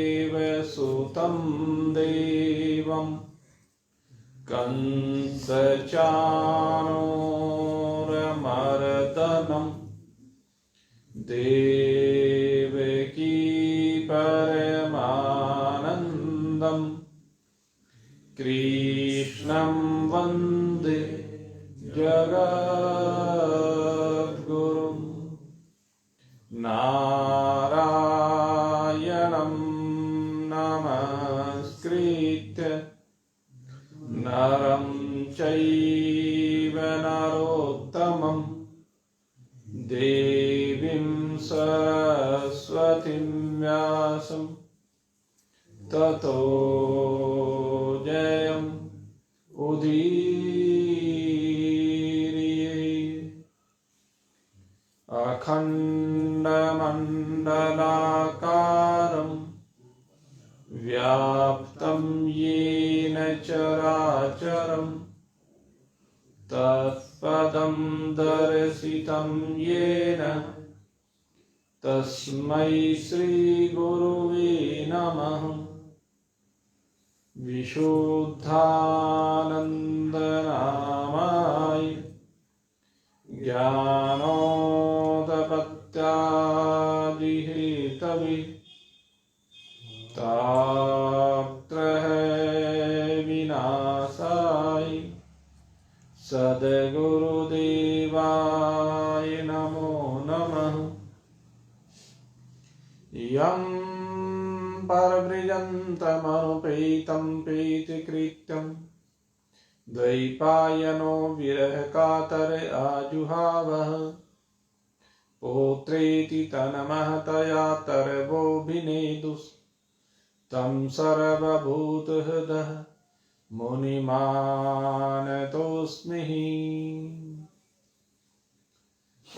वसुदेवसुतं देवं कंसचाणूरमर्दनं देवकी परमानन्दं कृष्णं वन्दे जगद्गुरुं नारायणं नमस्कृत्य नरं चैव नरोत्तमं देवीं सरस्वतीं व्यासं ततो जयम् उदीरये। अखण्डमण्डलाकारं व्याप्तं येन चराचरं तत्पदं दर्शितं येन तस्मै श्रीगुरुवे नमः। विशुद्धानन्दनामाय ज्ञानोदपत्यादिहेतवे तापत्रय विनाशाय सद्गुरुदेवाय नमो नमः। यं परव्रजन्तमनुपेतं प्रीतिकृत्यं द्वैपायनो विरहकातर आजुहावः पुत्रेति तन्महतया तरवोऽभिनेदुस्तं सर्वभूतहृदः मुनिमानतोऽस्मि।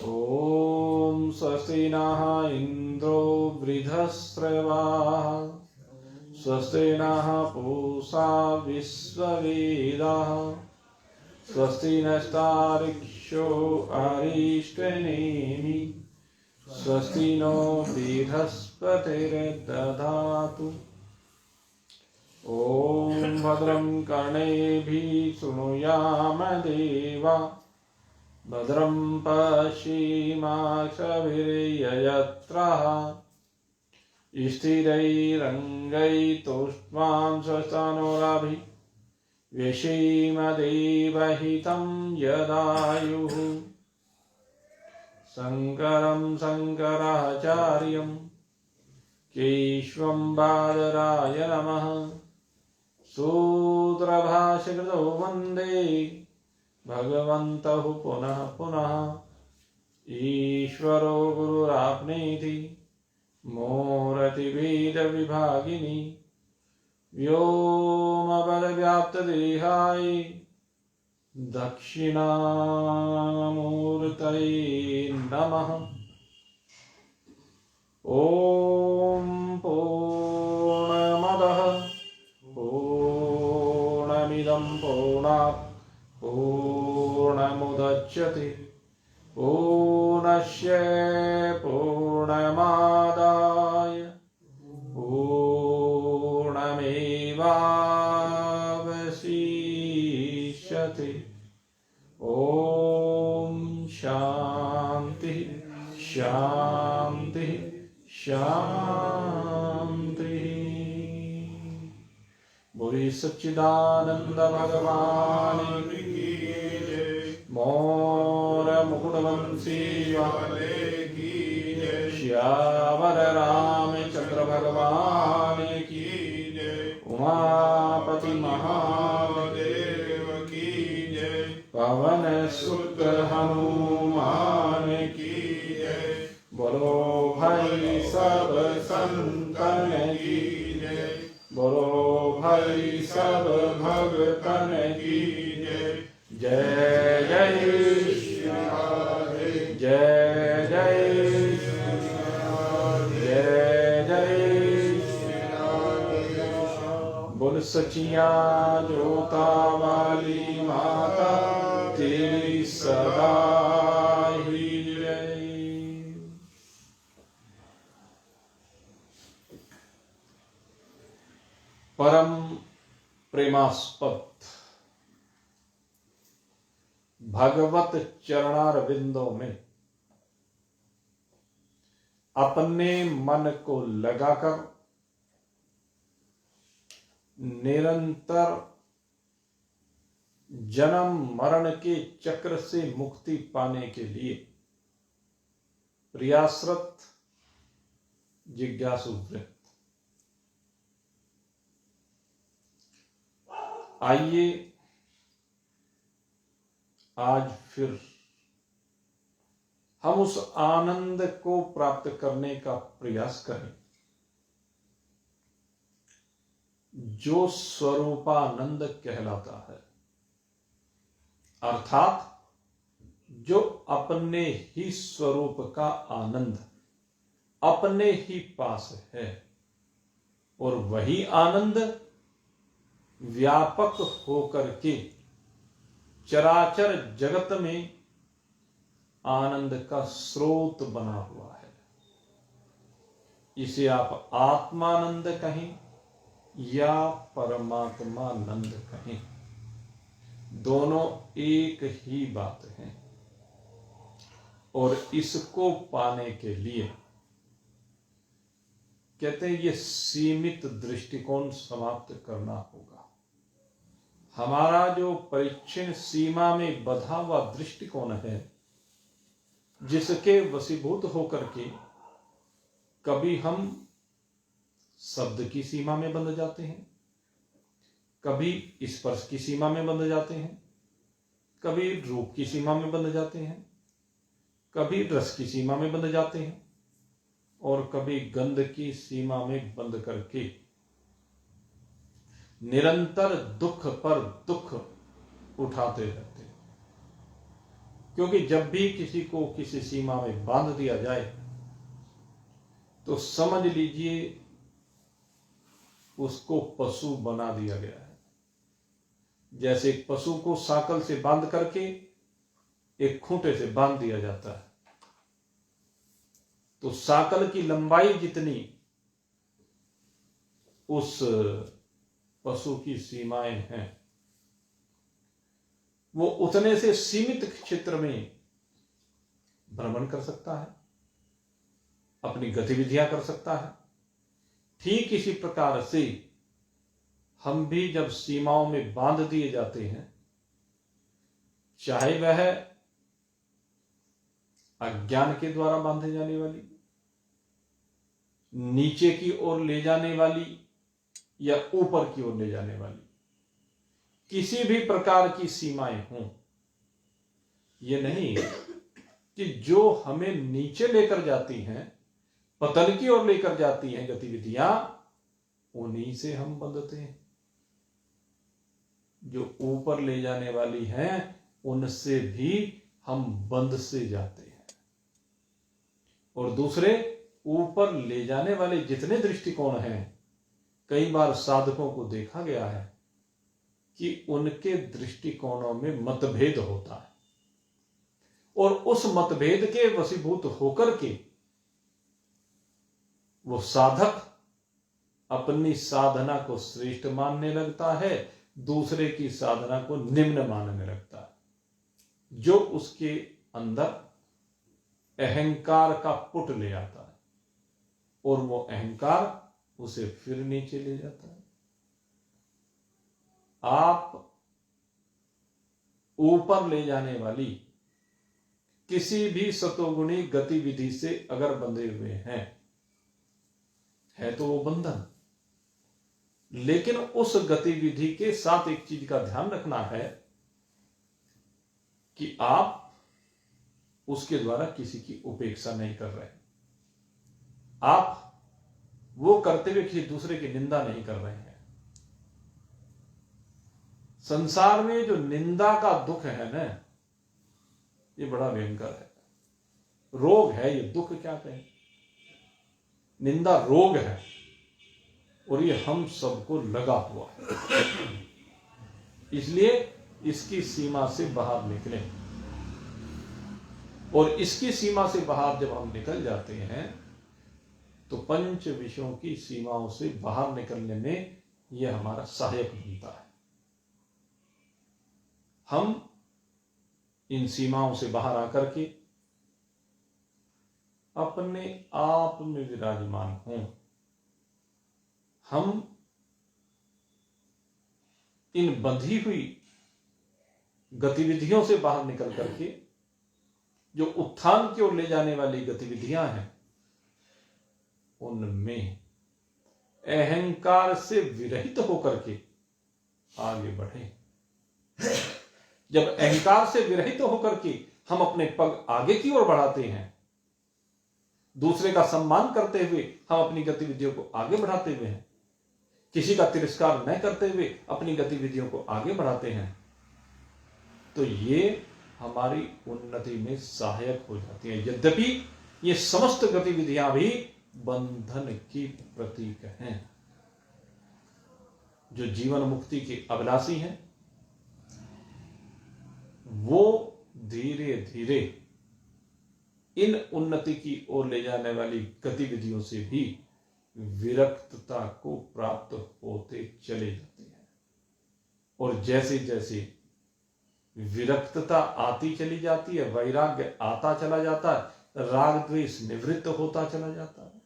ॐ स्वस्ति नः इन्द्रो वृद्धश्रवाः स्वस्ति नः पूषा विश्ववेदाः स्वस्ति नस्तार्क्ष्यो अरिष्टनेमि स्वस्ति नो बृहस्पतिर्दधातु। ॐ भद्रं कर्णेभिः शृणुयाम देवा भद्रं पश्येमाक्षभिर्यजत्राः स्थिरैरङ्गैस्तुष्टुवां स्वस्तनूराभिः व्यशीमदेवहितं यदायुः। शङ्करं शङ्कराचार्यं केशवं बादराय नमः। सूत्रभाष्यकृतो वन्दे भगवन्तः पुनः पुनः। ईश्वरो गुरुरात्मेति मूर्तिभेदविभागिनी व्योमवद्व्याप्तदेहाय दक्षिणामूर्तये नमः। ॐ पूर्णमदः इदं पूर्णात् पूर्णमुदच्यते पूर्णस्य पूर्णमादाय पूर्णमेवावशिष्यते। ॐ शान्ति शान्ति शान्ति। बोले सच्चिदानंद भगवान की जय। मोर मुकुटवंशी वाले की जय। श्यावर रामचंद्र भगवान की जय। उमापति महादेव की जय। पवन सुत हनुमान की जय। बोलो भाई सब संतन की जय। बोलो भाई सब भगतन की जय। जय जय श्री राधे जय जय जय जय श्री राधे। बोल सचिया जोता वाली माता तेरी सदा ही जय। परम प्रेमास्पद भगवत चरणारविंदों में अपने मन को लगाकर निरंतर जन्म मरण के चक्र से मुक्ति पाने के लिए प्रयासरत जिज्ञासु वृत्त, आइए आज फिर हम उस आनंद को प्राप्त करने का प्रयास करें जो स्वरूपानंद कहलाता है, अर्थात जो अपने ही स्वरूप का आनंद अपने ही पास है और वही आनंद व्यापक होकर के चराचर जगत में आनंद का स्रोत बना हुआ है। इसे आप आत्मानंद कहें या परमात्मानंद कहें, दोनों एक ही बात है। और इसको पाने के लिए कहते हैं ये सीमित दृष्टिकोण समाप्त करना होगा। हमारा जो परिच्छिन्न सीमा में बधा हुआ दृष्टिकोण है, जिसके वशीभूत होकर के कभी हम शब्द की सीमा में बंध जाते हैं, कभी स्पर्श की सीमा में बंध जाते हैं, कभी रूप की सीमा में बंध जाते हैं, कभी रस की सीमा में बंध जाते हैं और कभी गंध की सीमा में बंध करके निरंतर दुख पर दुख उठाते रहते हैं। क्योंकि जब भी किसी को किसी सीमा में बांध दिया जाए तो समझ लीजिए उसको पशु बना दिया गया है। जैसे एक पशु को साकल से बांध करके एक खूंटे से बांध दिया जाता है, तो साकल की लंबाई जितनी उस पशु की सीमाएं हैं, वो उतने से सीमित क्षेत्र में भ्रमण कर सकता है, अपनी गतिविधियां कर सकता है। ठीक इसी प्रकार से हम भी जब सीमाओं में बांध दिए जाते हैं, चाहे वह अज्ञान के द्वारा बांधे जाने वाली, नीचे की ओर ले जाने वाली या ऊपर की ओर ले जाने वाली किसी भी प्रकार की सीमाएं हों, ये नहीं कि जो हमें नीचे लेकर जाती हैं, पतन की ओर लेकर जाती हैं गतिविधियां, उन्हीं से हम बंधते हैं। जो ऊपर ले जाने वाली हैं उनसे भी हम बंध से जाते हैं। और दूसरे ऊपर ले जाने वाले जितने दृष्टिकोण हैं, कई बार साधकों को देखा गया है कि उनके दृष्टिकोणों में मतभेद होता है और उस मतभेद के वशीभूत होकर के वो साधक अपनी साधना को श्रेष्ठ मानने लगता है, दूसरे की साधना को निम्न मानने लगता है, जो उसके अंदर अहंकार का पुट ले आता है और वो अहंकार उसे फिर नीचे ले जाता है। आप ऊपर ले जाने वाली किसी भी सतोगुणी गतिविधि से अगर बंधे हुए हैं, है तो वो बंधन, लेकिन उस गतिविधि के साथ एक चीज का ध्यान रखना है कि आप उसके द्वारा किसी की उपेक्षा नहीं कर रहे, आप वो करते हुए किसी दूसरे की निंदा नहीं कर रहे हैं। संसार में जो निंदा का दुख है ना, ये बड़ा भयंकर है, रोग है ये, दुख क्या कहें, निंदा रोग है और ये हम सबको लगा हुआ है। इसलिए इसकी सीमा से बाहर निकलें, और इसकी सीमा से बाहर जब हम निकल जाते हैं तो पंच विषयों की सीमाओं से बाहर निकलने में यह हमारा सहायक बनता है। हम इन सीमाओं से बाहर आकर के अपने आप में विराजमान हों, हम इन बंधी हुई गतिविधियों से बाहर निकल करके जो उत्थान की ओर ले जाने वाली गतिविधियां हैं, उनमें अहंकार से विरहित होकर के आगे बढ़े। जब अहंकार से विरहित होकर के हम अपने पग आगे की ओर बढ़ाते हैं, दूसरे का सम्मान करते हुए हम अपनी गतिविधियों को आगे बढ़ाते हुए हैं, किसी का तिरस्कार न करते हुए अपनी गतिविधियों को आगे बढ़ाते हैं, तो ये हमारी उन्नति में सहायक हो जाती है। यद्यपि ये समस्त गतिविधियां भी बंधन की प्रतीक हैं। जो जीवन मुक्ति के अभिलाषी हैं, वो धीरे धीरे इन उन्नति की ओर ले जाने वाली गतिविधियों से भी विरक्तता को प्राप्त होते चले जाते हैं, और जैसे जैसे विरक्तता आती चली जाती है, वैराग्य आता चला जाता है, राग द्वेष निवृत्त होता चला जाता है,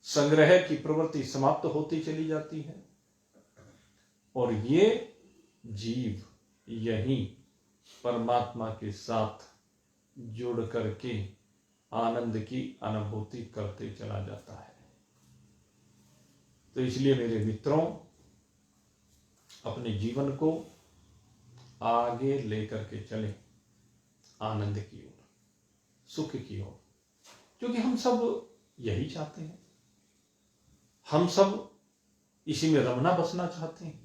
संग्रह की प्रवृत्ति समाप्त होती चली जाती है, और ये जीव यही परमात्मा के साथ जुड़ करके आनंद की अनुभूति करते चला जाता है। तो इसलिए मेरे मित्रों, अपने जीवन को आगे लेकर के चलें आनंद की ओर, सुख की ओर, क्योंकि हम सब यही चाहते हैं। हम सब इसी में रमना बसना चाहते हैं।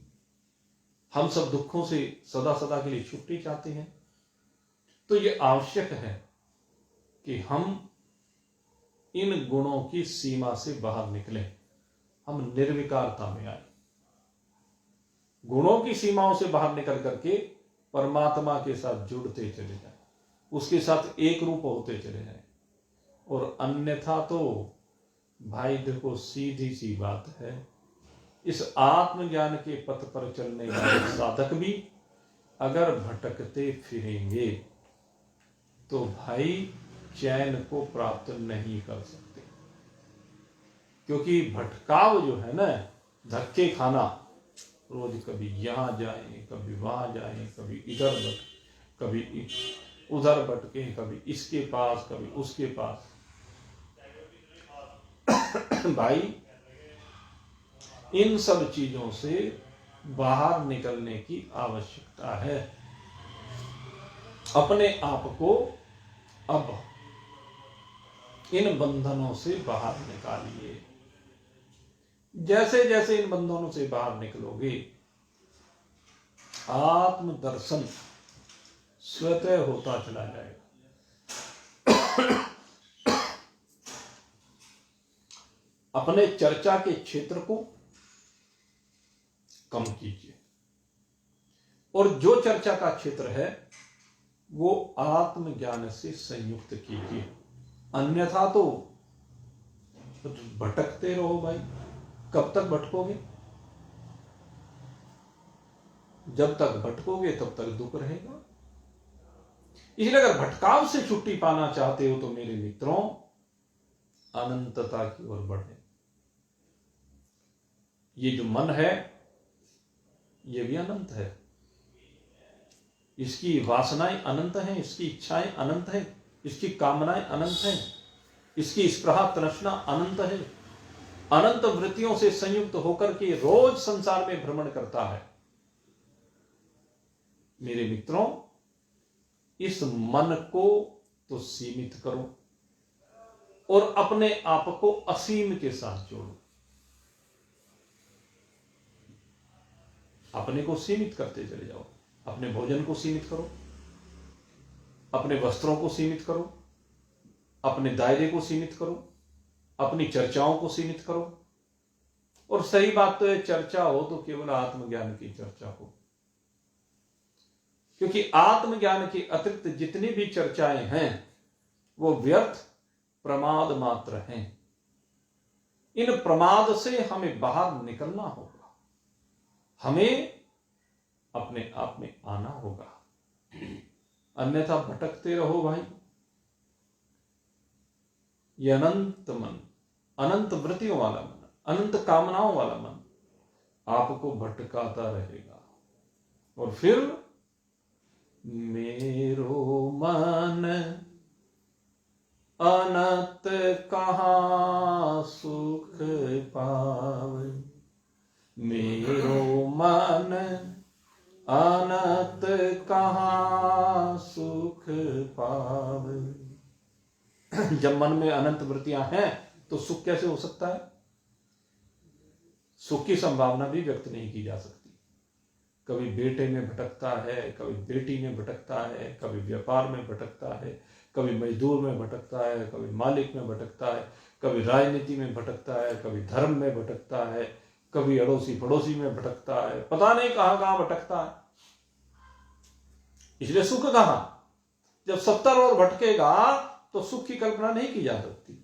हम सब दुखों से सदा सदा के लिए छुट्टी चाहते हैं। तो ये आवश्यक है कि हम इन गुणों की सीमा से बाहर निकलें, हम निर्विकारता में आए, गुणों की सीमाओं से बाहर निकल करके परमात्मा के साथ जुड़ते चले जाएं, उसके साथ एक रूप होते चले जाएं। और अन्यथा तो भाई देखो, सीधी सी बात है, इस आत्मज्ञान के पथ पर चलने वाले साधक भी अगर भटकते फिरेंगे तो भाई चैन को प्राप्त नहीं कर सकते, क्योंकि भटकाव जो है ना, धक्के खाना, रोज कभी यहां जाए, कभी वहां जाए, कभी इधर कभी उधर भटके, कभी इसके पास कभी उसके पास। भाई इन सब चीजों से बाहर निकलने की आवश्यकता है। अपने आप को अब इन बंधनों से बाहर निकालिए। जैसे जैसे इन बंधनों से बाहर निकलोगे, आत्मदर्शन स्वतः होता चला जाएगा। अपने चर्चा के क्षेत्र को कम कीजिए, और जो चर्चा का क्षेत्र है वो आत्मज्ञान से संयुक्त कीजिए, अन्यथा तो भटकते रहो भाई। कब तक भटकोगे? जब तक भटकोगे तब तक दुख रहेगा। इसलिए अगर भटकाव से छुट्टी पाना चाहते हो तो मेरे मित्रों, अनंतता की ओर बढ़े। ये जो मन है ये भी अनंत है, इसकी वासनाएं अनंत हैं, इसकी इच्छाएं अनंत हैं, इसकी कामनाएं अनंत हैं, इसकी स्पृहा तृष्णा अनंत है। अनंत वृत्तियों से संयुक्त होकर के रोज संसार में भ्रमण करता है। मेरे मित्रों, इस मन को तो सीमित करो और अपने आप को असीम के साथ जोड़ो। अपने को सीमित करते चले जाओ। अपने भोजन को सीमित करो, अपने वस्त्रों को सीमित करो, अपने दायरे को सीमित करो, अपनी चर्चाओं को सीमित करो। और सही बात तो है, चर्चा हो तो केवल आत्मज्ञान की चर्चा हो, क्योंकि आत्मज्ञान के अतिरिक्त जितनी भी चर्चाएं हैं वो व्यर्थ प्रमाद मात्र हैं। इन प्रमाद से हमें बाहर निकलना होगा, हमें अपने आप में आना होगा, अन्यथा भटकते रहो भाई। ये अनंत मन, अनंत वृत्तियों वाला मन, अनंत कामनाओं वाला मन आपको भटकाता रहेगा। और फिर मेरो मन अनंत कहाँ सुख पावे, मेरो मन अनंत कहाँ सुख पावे। जब मन में अनंत वृत्तियां हैं तो सुख कैसे हो सकता है? सुख की संभावना भी व्यक्त नहीं की जा सकती। कभी बेटे में भटकता है, कभी बेटी में भटकता है, कभी व्यापार में भटकता है, कभी मजदूर में भटकता है, कभी मालिक में भटकता है, कभी राजनीति में भटकता है, कभी धर्म में भटकता है, कभी अड़ोसी पड़ोसी में भटकता है, पता नहीं कहां कहां भटकता है। इसलिए सुख कहां? जब 70 ओर भटकेगा तो सुख की कल्पना नहीं की जा सकती।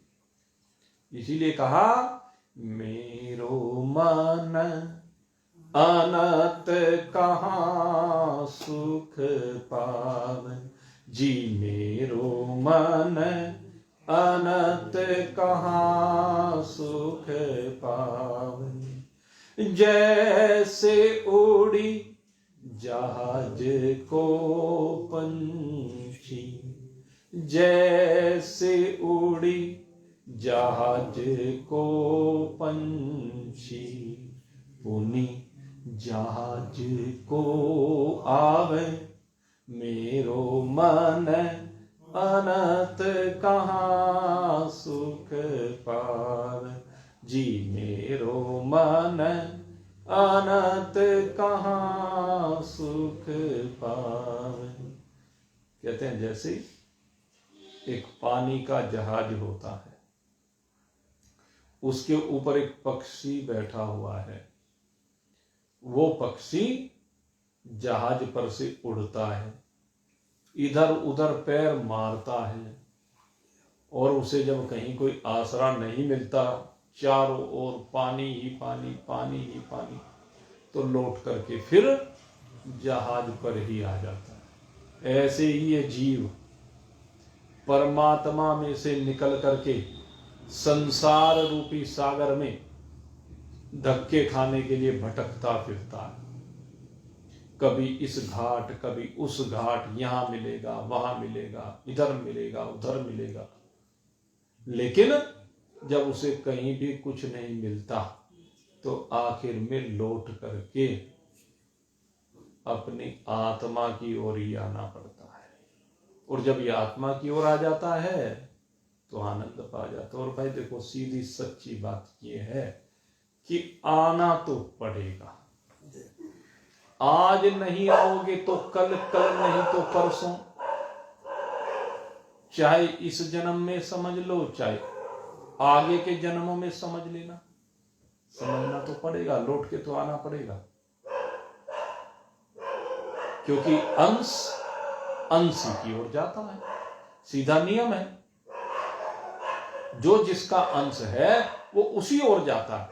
इसीलिए कहा मेरो मन अनंत कहाँ सुख पावे, जी मेरो मन अनंत कहाँ सुख पावे। जैसे उड़ी जहाज को पंछी, जैसे उड़ी जहाज को पंछी, पुनी जहाज को आवे, मेरो मन अनंत कहाँ सुख पावे, जी मेरो मन अनंत कहाँ सुख पावे। कहते हैं जैसे एक पानी का जहाज होता है, उसके ऊपर एक पक्षी बैठा हुआ है, वो पक्षी जहाज पर से उड़ता है, इधर उधर पैर मारता है, और उसे जब कहीं कोई आसरा नहीं मिलता, चारों ओर पानी ही पानी, पानी ही पानी, तो लौट करके फिर जहाज पर ही आ जाता है। ऐसे ही ये जीव परमात्मा में से निकल करके संसार रूपी सागर में धक्के खाने के लिए भटकता फिरता है। कभी इस घाट, कभी उस घाट, यहां मिलेगा, वहां मिलेगा, इधर मिलेगा, उधर मिलेगा, लेकिन जब उसे कहीं भी कुछ नहीं मिलता तो आखिर में लौट करके अपनी आत्मा की ओर ही आना पड़ता है। और जब ये आत्मा की ओर आ जाता है तो आनंद पा जाता है। और भाई देखो, सीधी सच्ची बात ये है कि आना तो पड़ेगा। आज नहीं आओगे तो कल, कल नहीं तो परसों, चाहे इस जन्म में समझ लो, चाहे आगे के जन्मों में समझ लेना, समझना तो पड़ेगा, लौट के तो आना पड़ेगा। क्योंकि अंश अंश की ओर जाता है, सीधा नियम है। जो जिसका अंश है वो उसी ओर जाता है।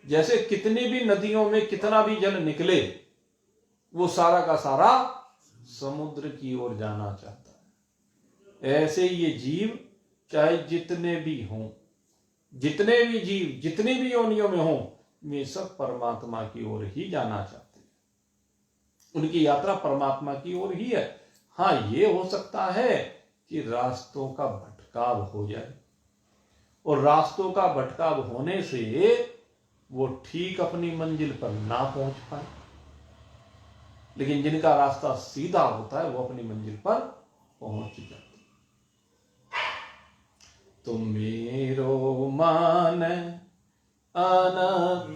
जैसे कितनी भी नदियों में कितना भी जल निकले, वो सारा का सारा समुद्र की ओर जाना चाहता है। ऐसे ये जीव चाहे जितने भी हों, जितने भी जीव जितनी भी योनियों में हों, वे सब परमात्मा की ओर ही जाना चाहते हैं। उनकी यात्रा परमात्मा की ओर ही है। हाँ, ये हो सकता है कि रास्तों का भटकाव हो जाए, और रास्तों का भटकाव होने से वो ठीक अपनी मंजिल पर ना पहुंच पाए। लेकिन जिनका रास्ता सीधा होता है वो अपनी मंजिल पर पहुंच जाते। तुम मेरो मान अनंत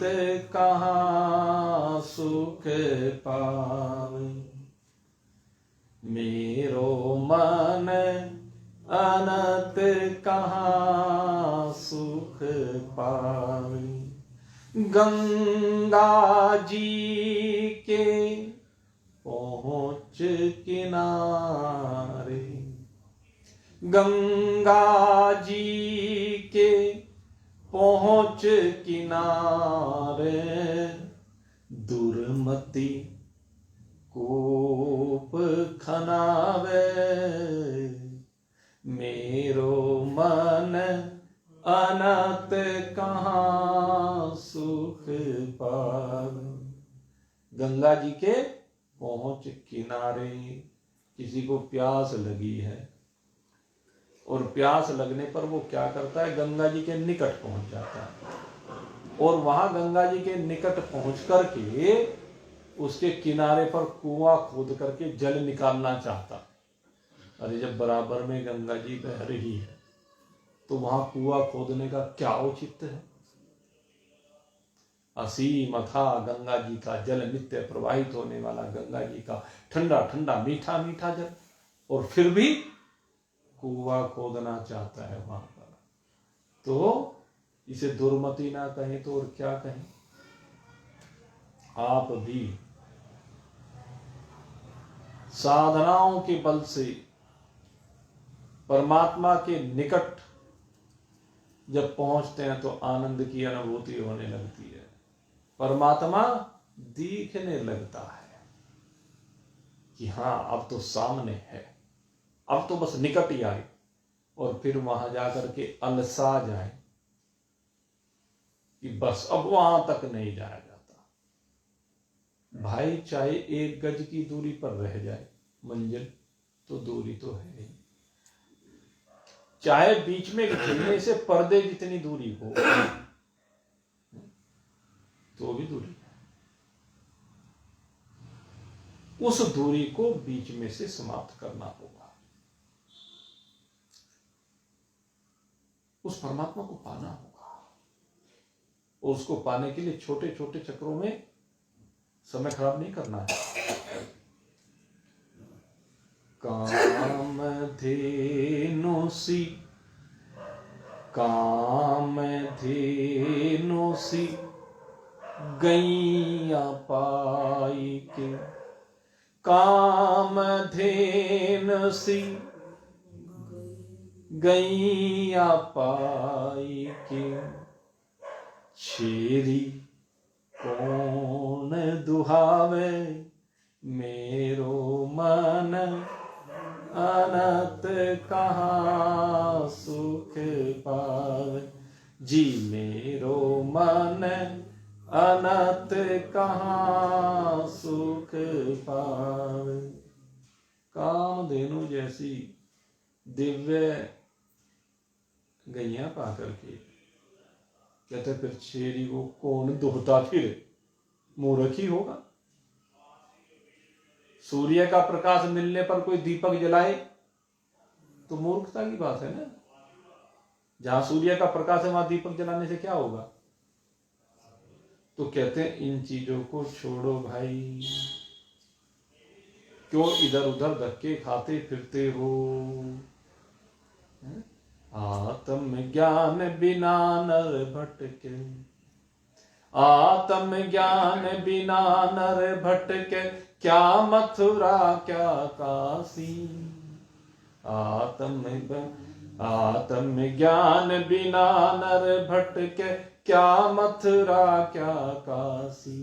कहाँ सुख पावे, मेरो मन अनंत कहाँ सुख पावे। गंगा जी के पहुँच किनारे, गंगा जी के पहुँच किनारे, दुर्मति कूप खनावे, मेरो मन अनंत कहाँ सुख पावे। गंगा जी के पहुँच किनारे, किसी को प्यास लगी है और प्यास लगने पर वो क्या करता है, गंगा जी के निकट पहुंच जाता है, और वहां गंगा जी के निकट पहुंच करके उसके किनारे पर कुआं खोद करके जल निकालना चाहता। अरे जब बराबर में गंगा जी बह रही है तो वहां कुआं खोदने का क्या औचित्य है। असीम था गंगा जी का जल, नित्य प्रवाहित होने वाला गंगा जी का ठंडा ठंडा मीठा मीठा जल, और फिर भी कुआं खोदना चाहता है वहां पर। तो इसे दुर्मति ना कहें तो और क्या कहें। आप भी साधनाओं के बल से परमात्मा के निकट जब पहुंचते हैं तो आनंद की अनुभूति होने लगती है। परमात्मा दिखने लगता है कि हाँ अब तो सामने है, अब तो बस निकट ही आए, और फिर वहां जाकर के अलसा जाए कि बस अब वहां तक नहीं जाया जाता। भाई चाहे 1 गज की दूरी पर रह जाए, मंजिल तो दूरी तो है ही। चाहे बीच में घिरने से पर्दे जितनी दूरी हो तो भी दूरी है। उस दूरी को बीच में से समाप्त करना होगा। उस परमात्मा को पाना होगा, और उसको पाने के लिए छोटे छोटे चक्रों में समय खराब नहीं करना है। कामधेनु सी, कामधेनु सी गैया पाई के, कामधेनु सी गैया पाई के, छेरी कौन दुहावे, मेरो मन अनंत कहाँ सुख पावे। जी मेरो मन अनंत कहाँ सुख पावे। कामधेनु जैसी दिव्य गैया पा करके कहते फिर छेरी को कौन दुहता फिरे, मूर्ख ही होगा। सूर्य का प्रकाश मिलने पर कोई दीपक जलाए तो मूर्खता की बात है ना। जहां सूर्य का प्रकाश है वहां दीपक जलाने से क्या होगा। तो कहते हैं इन चीजों को छोड़ो भाई, क्यों इधर उधर धक्के खाते फिरते हो। आत्म ज्ञान बिना नर भटके, आत्म ज्ञान बिना नर भटके, क्या मथुरा क्या काशी। आत्म ज्ञान बिना नर भटके, क्या मथुरा क्या काशी।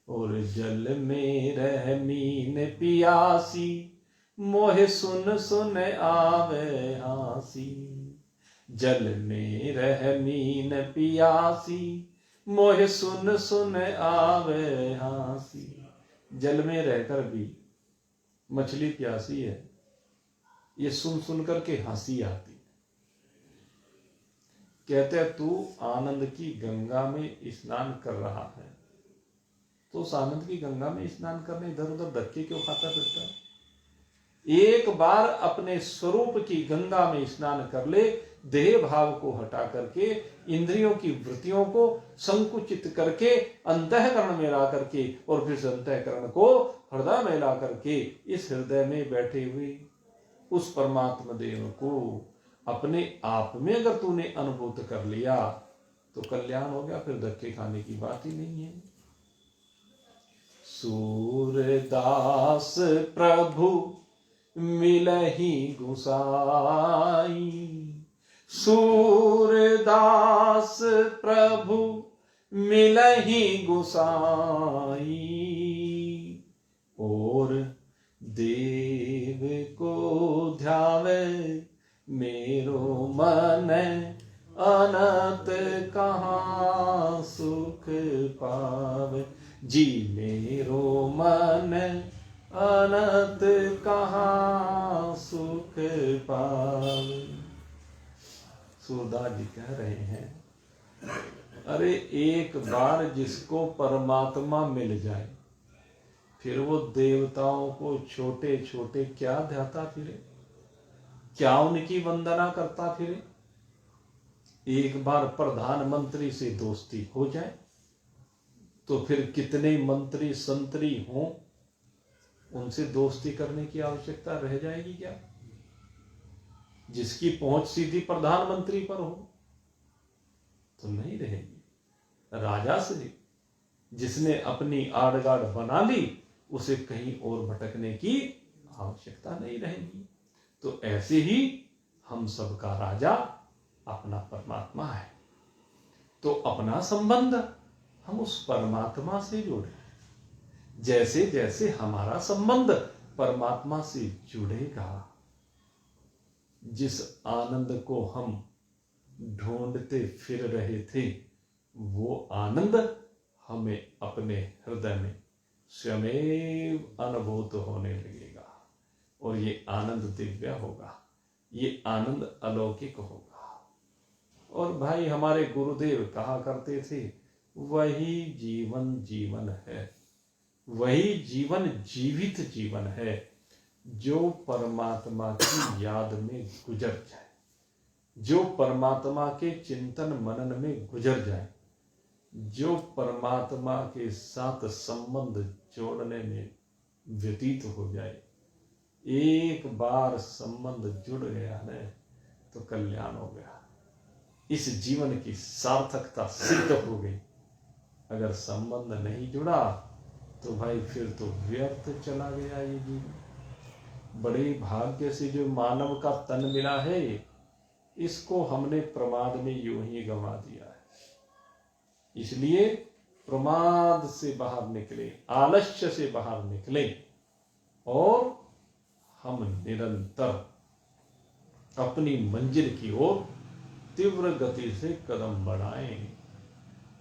और जल में रह मीन पियासी, मोह सुन सुन आवे हासी। जल में रह मीन पियासी, मोह सुन सुन आवे हासी। जल में रहकर भी मछली प्यासी है, ये सुन सुन करके हंसी आती। कहते हैं तू आनंद की गंगा में स्नान कर रहा है, तो उस आनंद की गंगा में स्नान करने इधर उधर धक्के क्यों खाता फिरता है? एक बार अपने स्वरूप की गंगा में स्नान कर ले, देह भाव को हटा करके, इंद्रियों की वृत्तियों को संकुचित करके, अंतःकरण में ला करके, और फिर अंतःकरण को हृदय में ला करके, इस हृदय में बैठे हुए उस परमात्मा देव को अपने आप में अगर तूने अनुभूत कर लिया तो कल्याण हो गया, फिर धक्के खाने की बात ही नहीं है। सूरदास प्रभु मिलहि गुसाई, सूरदास प्रभु मिलहि गुसाई। और देव को ध्यावे मेरो मन, अनंत कहाँ सुख पावे। जी मेरो मन अनंत कहाँ सुख पावे। सूरदास जी कह रहे हैं, अरे एक बार जिसको परमात्मा मिल जाए, फिर वो देवताओं को छोटे छोटे क्या ध्याता फिरे, क्या उनकी वंदना करता फिरे। एक बार प्रधानमंत्री से दोस्ती हो जाए तो फिर कितने मंत्री संतरी हों, उनसे दोस्ती करने की आवश्यकता रह जाएगी क्या? जिसकी पहुंच सीधी प्रधानमंत्री पर हो तो नहीं रहेगी। राजा से जिसने अपनी आड़गाड़ बना ली, उसे कहीं और भटकने की आवश्यकता नहीं रहेगी। तो ऐसे ही हम सबका राजा अपना परमात्मा है, तो अपना संबंध हम उस परमात्मा से जोड़े। जैसे जैसे हमारा संबंध परमात्मा से जुड़ेगा, जिस आनंद को हम ढूंढते फिर रहे थे, वो आनंद हमें अपने हृदय में स्वयं अनुभूत होने लगेगा। और ये आनंद दिव्य होगा, ये आनंद अलौकिक होगा। और भाई हमारे गुरुदेव कहा करते थे, वही जीवन जीवन है, वही जीवन जीवित जीवन है जो परमात्मा की याद में गुजर जाए, जो परमात्मा के चिंतन मनन में गुजर जाए, जो परमात्मा के साथ संबंध जोड़ने में व्यतीत हो जाए। एक बार संबंध जुड़ गया न तो कल्याण हो गया, इस जीवन की सार्थकता सिद्ध हो गई। अगर संबंध नहीं जुड़ा तो भाई फिर तो व्यर्थ चला गया ये जीवन। बड़े भाग्य से जो मानव का तन मिला है, इसको हमने प्रमाद में यूं ही गंवा दिया है। इसलिए प्रमाद से बाहर निकले, आलस्य से बाहर निकले और हम निरंतर अपनी मंजिल की ओर तीव्र गति से कदम बढ़ाएं।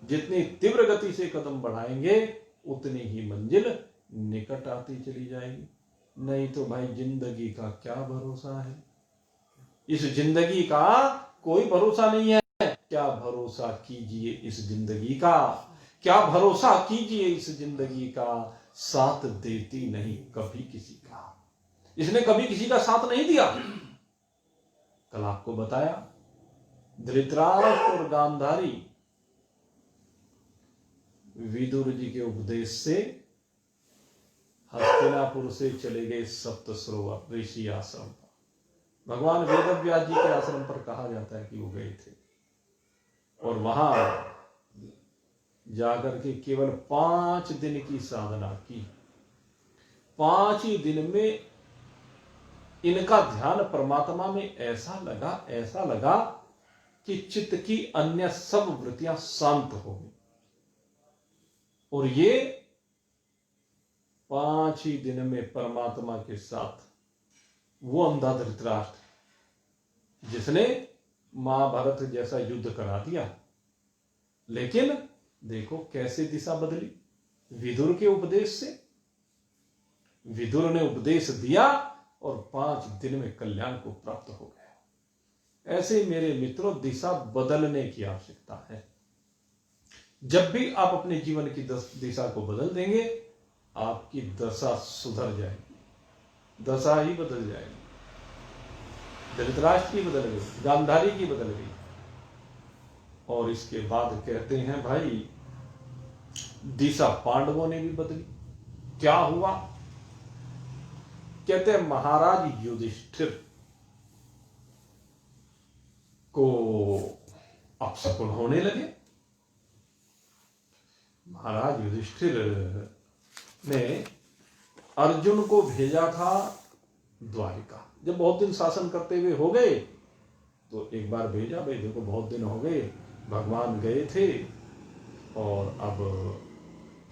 जितनी तीव्र गति से कदम बढ़ाएंगे उतनी ही मंजिल निकट आती चली जाएगी। नहीं तो भाई जिंदगी का क्या भरोसा है, इस जिंदगी का कोई भरोसा नहीं है। क्या भरोसा कीजिए इस जिंदगी का, क्या भरोसा कीजिए इस जिंदगी का, साथ देती नहीं कभी किसी का। इसने कभी किसी का साथ नहीं दिया। कल आपको बताया, धृतराष्ट्र और गांधारी विदुर जी के उपदेश से हस्तिनापुर से चले गए सप्त सरोवर ऋषि आश्रम पर। भगवान वेदव्यास जी के आश्रम पर कहा जाता है कि वो गए थे और वहां जाकर के केवल 5 दिन की साधना की। 5 ही दिन में इनका ध्यान परमात्मा में ऐसा लगा कि चित्त की अन्य सब वृत्तियां शांत हो गई। और ये 5 ही दिन में परमात्मा के साथ वो अंधा धृतराष्ट्र जिसने महाभारत जैसा युद्ध करा दिया, लेकिन देखो कैसे दिशा बदली विदुर के उपदेश से। विदुर ने उपदेश दिया और 5 दिन में कल्याण को प्राप्त हो गया। ऐसे मेरे मित्रों, दिशा बदलने की आवश्यकता है। जब भी आप अपने जीवन की दिशा को बदल देंगे, आपकी दशा सुधर जाएगी, दशा ही बदल जाएगी। धृतराष्ट्र की बदल गई, गांधारी की बदल गई। और इसके बाद कहते हैं भाई, दिशा पांडवों ने भी बदली। क्या हुआ? कहते हैं महाराज युधिष्ठिर को अपशकुन होने लगे। महाराज युधिष्ठिर ने अर्जुन को भेजा था द्वारिका। जब बहुत दिन शासन करते हुए हो गए तो एक बार भेजा, भाई देखो बहुत दिन हो गए, भगवान गए थे और अब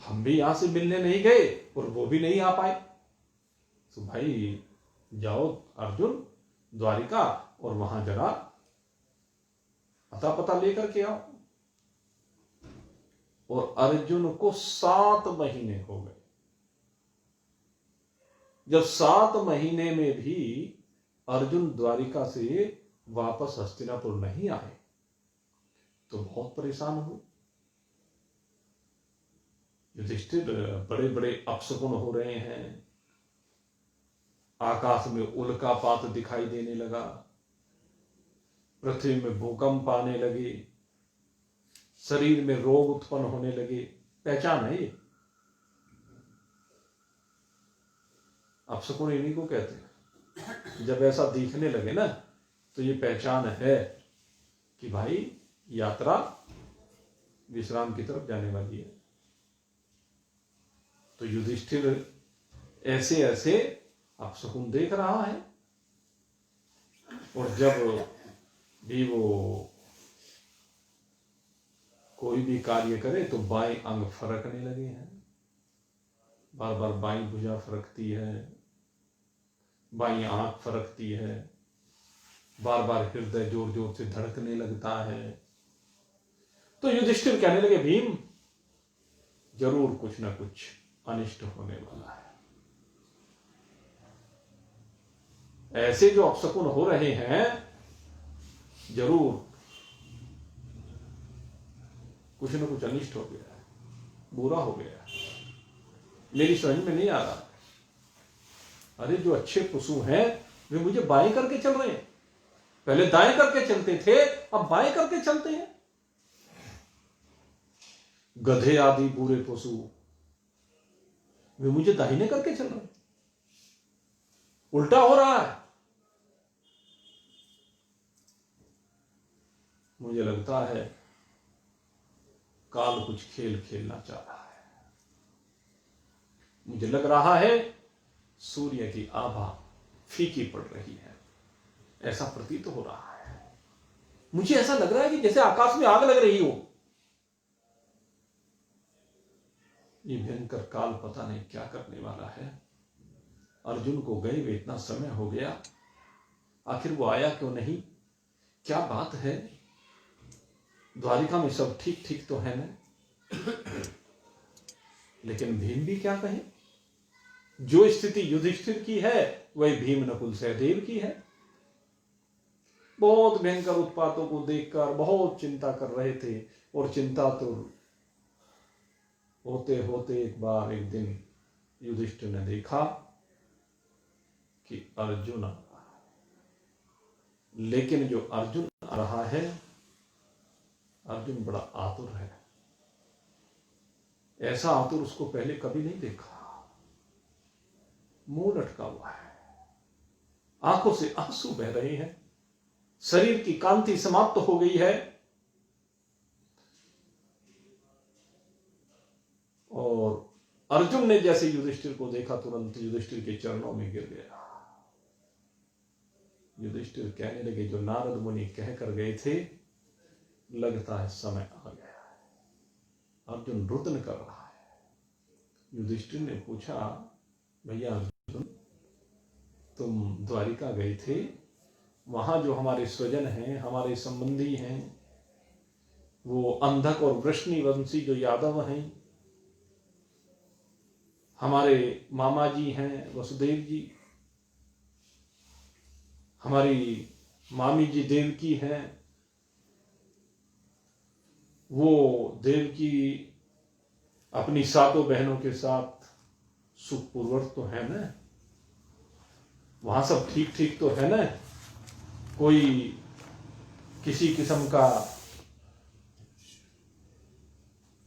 हम भी यहां से मिलने नहीं गए और वो भी नहीं आ पाए, तो भाई जाओ अर्जुन द्वारिका और वहां जरा अता पता लेकर के आओ। और अर्जुन को 7 महीने हो गए। जब 7 महीने में भी अर्जुन द्वारिका से वापस हस्तिनापुर नहीं आए तो बहुत परेशान हुए। युधिष्ठिर बड़े बड़े अपशकुन हो रहे हैं, आकाश में उल्कापात दिखाई देने लगा, पृथ्वी में भूकंप आने लगे, शरीर में रोग उत्पन्न होने लगे। पहचान है ये, अपशकुन इन्हीं को कहते हैं। जब ऐसा दिखने लगे ना तो ये पहचान है कि भाई यात्रा विश्राम की तरफ जाने वाली है। तो युधिष्ठिर ऐसे ऐसे अपशकुन देख रहा है। और जब भी वो कोई भी कार्य करे तो बाएं अंग फरकने लगे हैं, बार बार बाईं भुजा फरकती है, बाईं आंख फरकती है, बार बार हृदय जोर जोर से धड़कने लगता है। तो युधिष्ठिर कहने लगे, भीम जरूर कुछ ना कुछ अनिष्ट होने वाला है। ऐसे जो अपशकुन हो रहे हैं, जरूर कुछ न कुछ अनिष्ट हो गया है, बुरा हो गया है, मेरी समझ में नहीं आ रहा। अरे जो अच्छे पशु हैं वे मुझे बाएं करके चल रहे हैं, पहले दाएं करके चलते थे, अब बाएं करके चलते हैं। गधे आदि बुरे पशु वे मुझे दाहिने करके चल रहे हैं, उल्टा हो रहा है। मुझे लगता है काल कुछ खेल खेलना चाह रहा है। मुझे लग रहा है सूर्य की आभा फीकी पड़ रही है, ऐसा प्रतीत हो रहा है। मुझे ऐसा लग रहा है कि जैसे आकाश में आग लग रही हो। ये भयंकर काल पता नहीं क्या करने वाला है। अर्जुन को गए हुए इतना समय हो गया, आखिर वो आया क्यों नहीं? क्या बात है? द्वारिका में सब ठीक ठीक तो है ना? लेकिन भीम भी क्या कहे? जो स्थिति युधिष्ठिर की है वही भीम नकुल सहदेव की है। बहुत भयंकर उत्पातों को देखकर बहुत चिंता कर रहे थे, और चिंता तो होते होते एक दिन युधिष्ठिर ने देखा कि अर्जुन आ रहा है। लेकिन जो अर्जुन आ रहा है, अर्जुन बड़ा आतुर है। ऐसा आतुर उसको पहले कभी नहीं देखा। मुंह लटका हुआ है, आंखों से आंसू बह रहे हैं, शरीर की कांति समाप्त हो गई है, और अर्जुन ने जैसे युधिष्ठिर को देखा, तुरंत युधिष्ठिर के चरणों में गिर गया। युधिष्ठिर कहने लगे, जो नारद मुनि कह कर गए थे, लगता है समय आ गया है। अर्जुन रुदन कर रहा है। युधिष्ठिर ने पूछा, भैया अर्जुन, तुम द्वारिका गए थे, वहां जो हमारे स्वजन हैं, हमारे संबंधी हैं, वो अंधक और वृष्णिवंशी जो यादव हैं, हमारे मामा जी हैं वसुदेव जी, हमारी मामी जी देवकी हैं, वो देवकी अपनी सातों बहनों के साथ सुखपूर्वक तो है ना, वहां सब ठीक ठीक तो है ना, कोई किसी किस्म का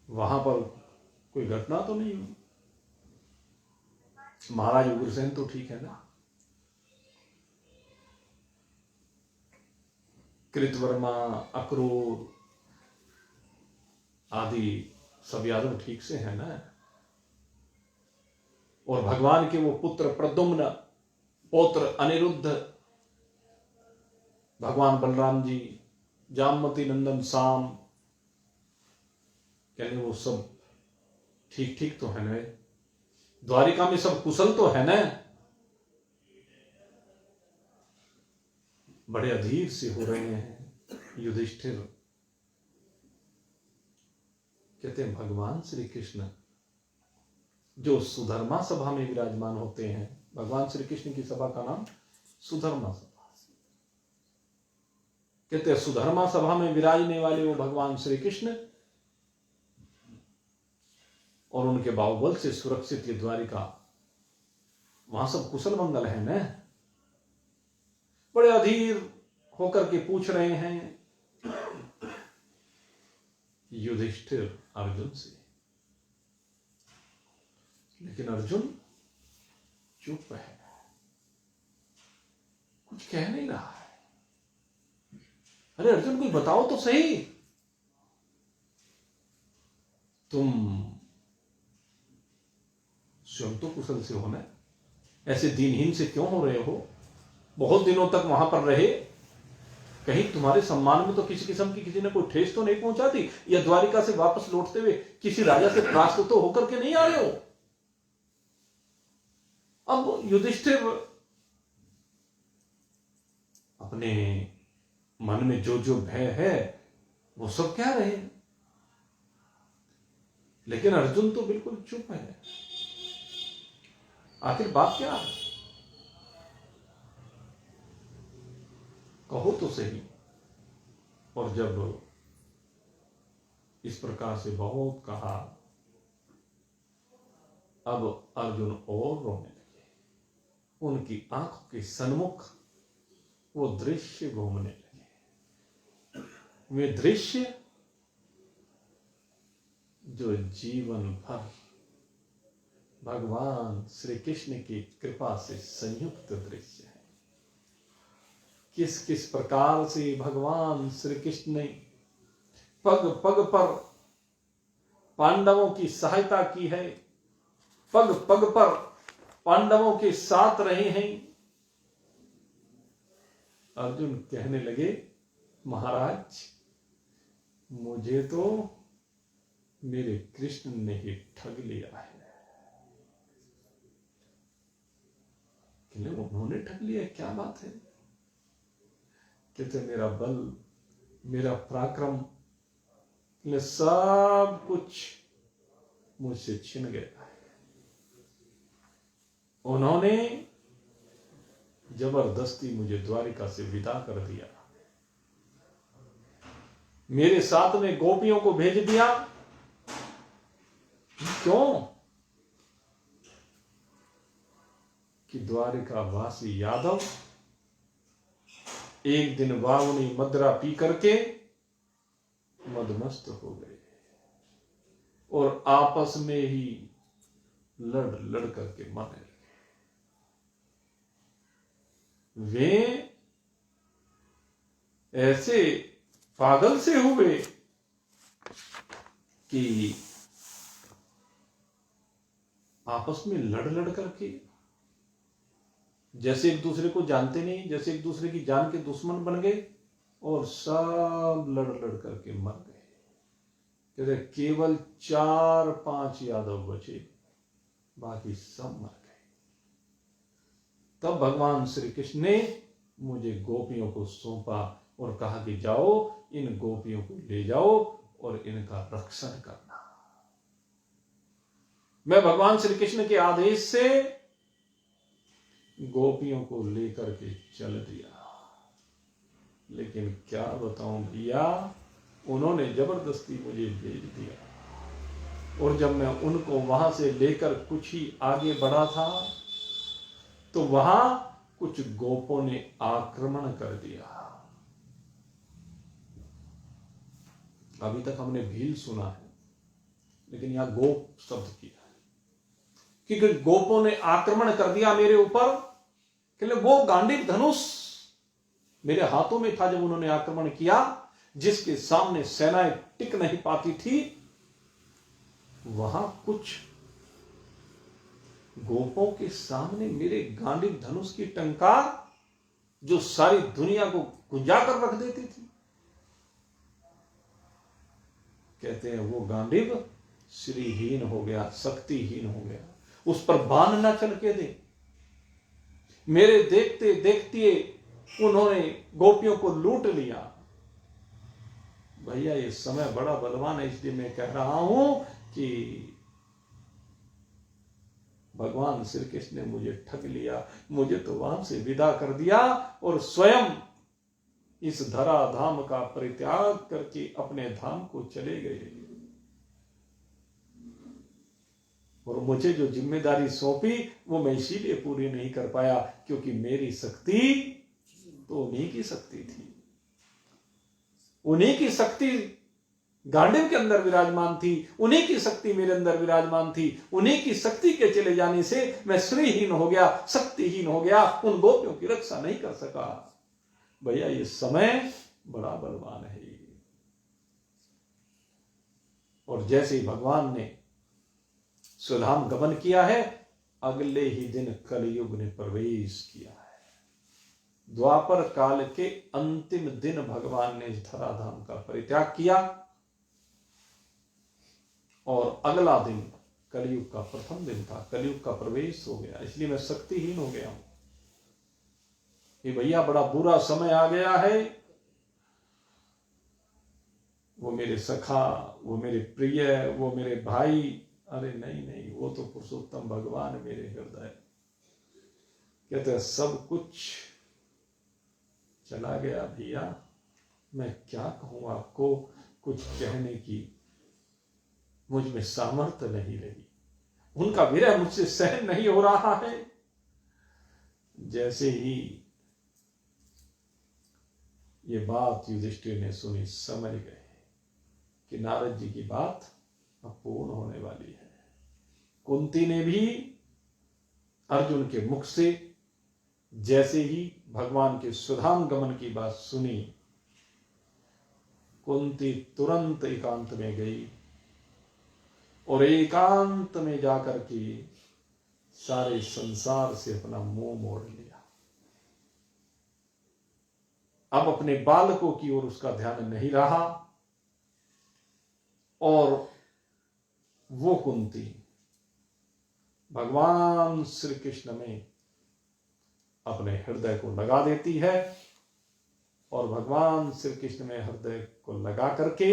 वहां पर कोई घटना तो नहीं हुई, महाराज उग्रसेन तो ठीक है ना, कृतवर्मा, अक्रूर आदि सब यादव ठीक से है ना, और भगवान के वो पुत्र प्रद्युम्न, पौत्र अनिरुद्ध, भगवान बलराम जी, जामवती नंदन साम, कहने वो सब ठीक ठीक तो है ना, द्वारिका में सब कुशल तो है ना। बड़े अधीर से हो रहे हैं युधिष्ठिर। कहते हैं भगवान श्री कृष्ण जो सुधर्मा सभा में विराजमान होते हैं, भगवान श्री कृष्ण की सभा का नाम सुधर्मा सभा। कहते हैं सुधर्मा सभा में विराजने वाले वो भगवान श्री कृष्ण, और उनके बाहुबल से सुरक्षित ये द्वारिका, वहां सब कुशल मंगल है ना। बड़े अधीर होकर के पूछ रहे हैं युधिष्ठिर अर्जुन से, लेकिन अर्जुन चुप है, कुछ कह नहीं रहा है। अरे अर्जुन कोई बताओ तो सही, तुम स्वयं तो कुशल से हो ना, ऐसे दीनहीन से क्यों हो रहे हो? बहुत दिनों तक वहां पर रहे, कहीं तुम्हारे सम्मान में तो किसी किस्म की किसी ने कोई ठेस तो नहीं पहुंचा दी, या द्वारिका से वापस लौटते हुए किसी राजा से परास्त तो होकर के नहीं आ रहे हो? अब युधिष्ठिर अपने मन में जो जो भय है वो सब कह रहे हैं, लेकिन अर्जुन तो बिल्कुल चुप है। आखिर बात क्या है? कहो तो सही। और जब इस प्रकार से बहुत कहा, अब अर्जुन और रोने लगे। उनकी आंखों के सन्मुख वो दृश्य घूमने लगे, वे दृश्य जो जीवन भर भगवान श्री कृष्ण की कृपा से संयुक्त दृश्य है। किस किस प्रकार से भगवान श्री कृष्ण ने पग पग पर पांडवों की सहायता की है, पग पग पर पांडवों के साथ रहे हैं। अर्जुन कहने लगे, महाराज मुझे तो मेरे कृष्ण ने ही ठग लिया है। उन्होंने ठग लिया, क्या बात है? कहते मेरा बल, मेरा पराक्रम, सब कुछ मुझसे छिन गया है। उन्होंने जबरदस्ती मुझे द्वारिका से विदा कर दिया, मेरे साथ में गोपियों को भेज दिया। क्यों? कि द्वारिका वासी यादव एक दिन वावनी मदरा पी करके मदमस्त हो गए और आपस में ही लड़ लड़ करके मरने लगे। वे ऐसे पागल से हुए कि आपस में लड़ लड़ करके, जैसे एक दूसरे को जानते नहीं, जैसे एक दूसरे की जान के दुश्मन बन गए और सब लड़ लड़ करके मर गए। कहते केवल 4-5 यादव बचे, बाकी सब मर गए। तब भगवान श्री कृष्ण ने मुझे गोपियों को सौंपा और कहा कि जाओ इन गोपियों को ले जाओ और इनका रक्षण करना। मैं भगवान श्री कृष्ण के आदेश से गोपियों को लेकर के चल दिया। लेकिन क्या बताऊं भैया, उन्होंने जबरदस्ती मुझे भेज दिया। और जब मैं उनको वहां से लेकर कुछ ही आगे बढ़ा था तो वहां कुछ गोपों ने आक्रमण कर दिया। अभी तक हमने भील सुना है, लेकिन यहां गोप शब्द किया है कि गोपों ने आक्रमण कर दिया मेरे ऊपर। कि वो गांडीव धनुष मेरे हाथों में था जब उन्होंने आक्रमण किया, जिसके सामने सेनाएं टिक नहीं पाती थी। वहां कुछ गोपों के सामने मेरे गांडीव धनुष की टंकार, जो सारी दुनिया को गुंजा कर रख देती थी, कहते हैं वो गांडीव श्रीहीन हो गया, शक्तिहीन हो गया, उस पर बाण ना चल के दे। मेरे देखते देखते उन्होंने गोपियों को लूट लिया। भैया ये समय बड़ा बलवान है, इसलिए मैं कह रहा हूं कि भगवान श्री कृष्ण ने मुझे ठग लिया। मुझे तो वहां से विदा कर दिया और स्वयं इस धरा धाम का परित्याग करके अपने धाम को चले गए। और मुझे जो जिम्मेदारी सौंपी वो मैं इसीलिए पूरी नहीं कर पाया क्योंकि मेरी शक्ति तो उन्हीं की शक्ति थी। उन्हीं की शक्ति गांडीव के अंदर विराजमान थी, उन्हीं की शक्ति मेरे अंदर विराजमान थी। उन्हीं की शक्ति के चले जाने से मैं श्रीहीन हो गया, शक्तिहीन हो गया, उन गोपियों की रक्षा नहीं कर सका। भैया ये समय बड़ा बलवान है। और जैसे ही भगवान ने स्वधाम गमन किया है, अगले ही दिन कलयुग ने प्रवेश किया है। द्वापर काल के अंतिम दिन भगवान ने इस धराधाम का परित्याग किया और अगला दिन कलयुग का प्रथम दिन था। कलयुग का प्रवेश हो गया, इसलिए मैं शक्तिहीन हो गया हूं कि भैया बड़ा बुरा समय आ गया है। वो मेरे सखा, वो मेरे प्रिय, वो मेरे भाई, अरे नहीं नहीं, वो तो पुरुषोत्तम भगवान मेरे हृदय। कहते हैं सब कुछ चला गया भैया, मैं क्या कहूं आपको, कुछ कहने की मुझ में सामर्थ्य नहीं रही। उनका विरह मुझसे सहन नहीं हो रहा है। जैसे ही ये बात युधिष्ठिर ने सुनी, समझ गए कि नारद जी की बात अब पूर्ण होने वाली है। कुंती ने भी अर्जुन के मुख से जैसे ही भगवान के सुधाम गमन की बात सुनी, कुंती तुरंत एकांत में गई और एकांत में जाकर के सारे संसार से अपना मुंह मोड़ लिया। अब अपने बालकों की ओर उसका ध्यान नहीं रहा और वो कुंती भगवान श्री कृष्ण में अपने हृदय को लगा देती है और भगवान श्री कृष्ण में हृदय को लगा करके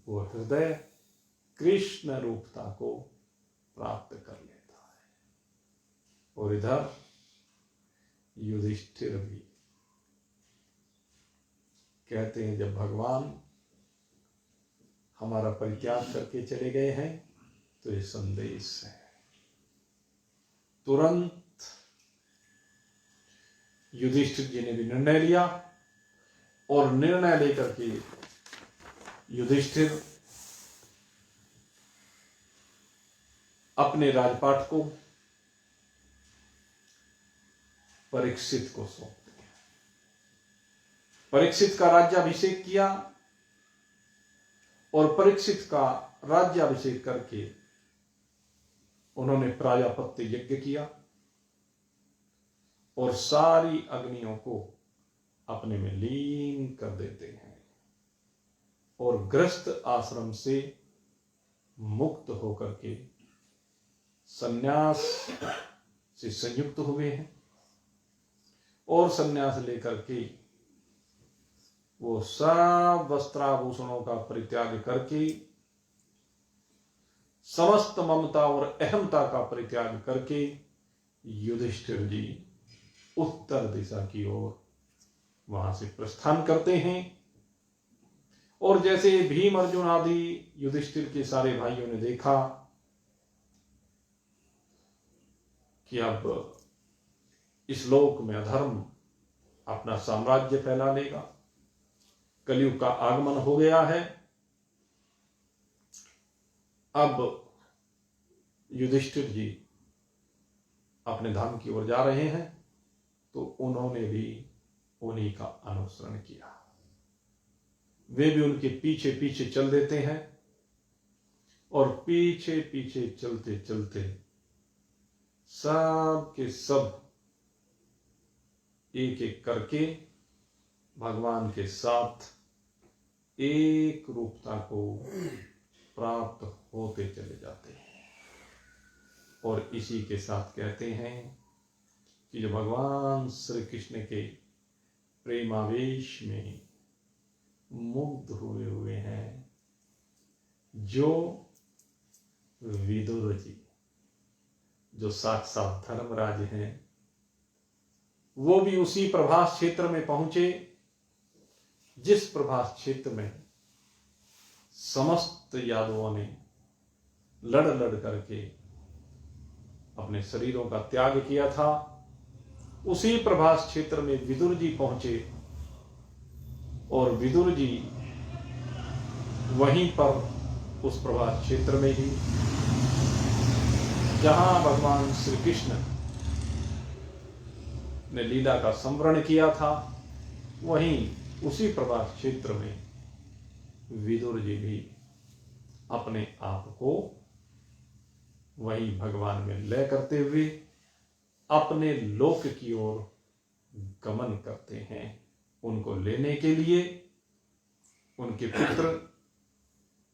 वो हृदय कृष्ण रूपता को प्राप्त कर लेता है। और इधर युधिष्ठिर भी कहते हैं जब भगवान हमारा परित्याग करके चले गए हैं तो ये संदेश है। तुरंत युधिष्ठिर जी ने भी निर्णय लिया और निर्णय लेकर के युधिष्ठिर अपने राजपाट को परीक्षित को सौंप दिया। परीक्षित का राज्याभिषेक किया और परीक्षित का राज्याभिषेक करके उन्होंने प्राजापत्य यज्ञ किया और सारी अग्नियों को अपने में लीन कर देते हैं और गृहस्थ आश्रम से मुक्त होकर के सन्यास से संयुक्त हुए हैं और सन्यास लेकर के वो सब वस्त्राभूषणों का परित्याग करके समस्त ममता और अहमता का परित्याग करके युधिष्ठिर जी उत्तर दिशा की ओर वहां से प्रस्थान करते हैं। और जैसे भीम अर्जुन आदि युधिष्ठिर के सारे भाइयों ने देखा कि अब इस लोक में अधर्म अपना साम्राज्य फैला लेगा, कलयुग का आगमन हो गया है, अब युधिष्ठिर जी अपने धाम की ओर जा रहे हैं, तो उन्होंने भी उन्हीं का अनुसरण किया। वे भी उनके पीछे पीछे चल देते हैं और पीछे पीछे चलते चलते सब के सब एक एक करके भगवान के साथ एक रूपता को प्राप्त होते चले जाते हैं। और इसी के साथ कहते हैं कि जो भगवान श्री कृष्ण के प्रेमावेश में मुग्ध हुए हुए हैं, जो विदुर जी जो साक्षात धर्मराज हैं, वो भी उसी प्रभास क्षेत्र में पहुंचे जिस प्रभास क्षेत्र में समस्त यादवों ने लड़ लड़ करके अपने शरीरों का त्याग किया था। उसी प्रभास क्षेत्र में विदुर जी पहुंचे और विदुर जी वहीं पर उस प्रभास क्षेत्र में ही जहां भगवान श्री कृष्ण ने लीला का संवरण किया था, वहीं उसी प्रभास क्षेत्र में विदुर जी भी अपने आप को वही भगवान में लय करते हुए अपने लोक की ओर गमन करते हैं। उनको लेने के लिए उनके पुत्र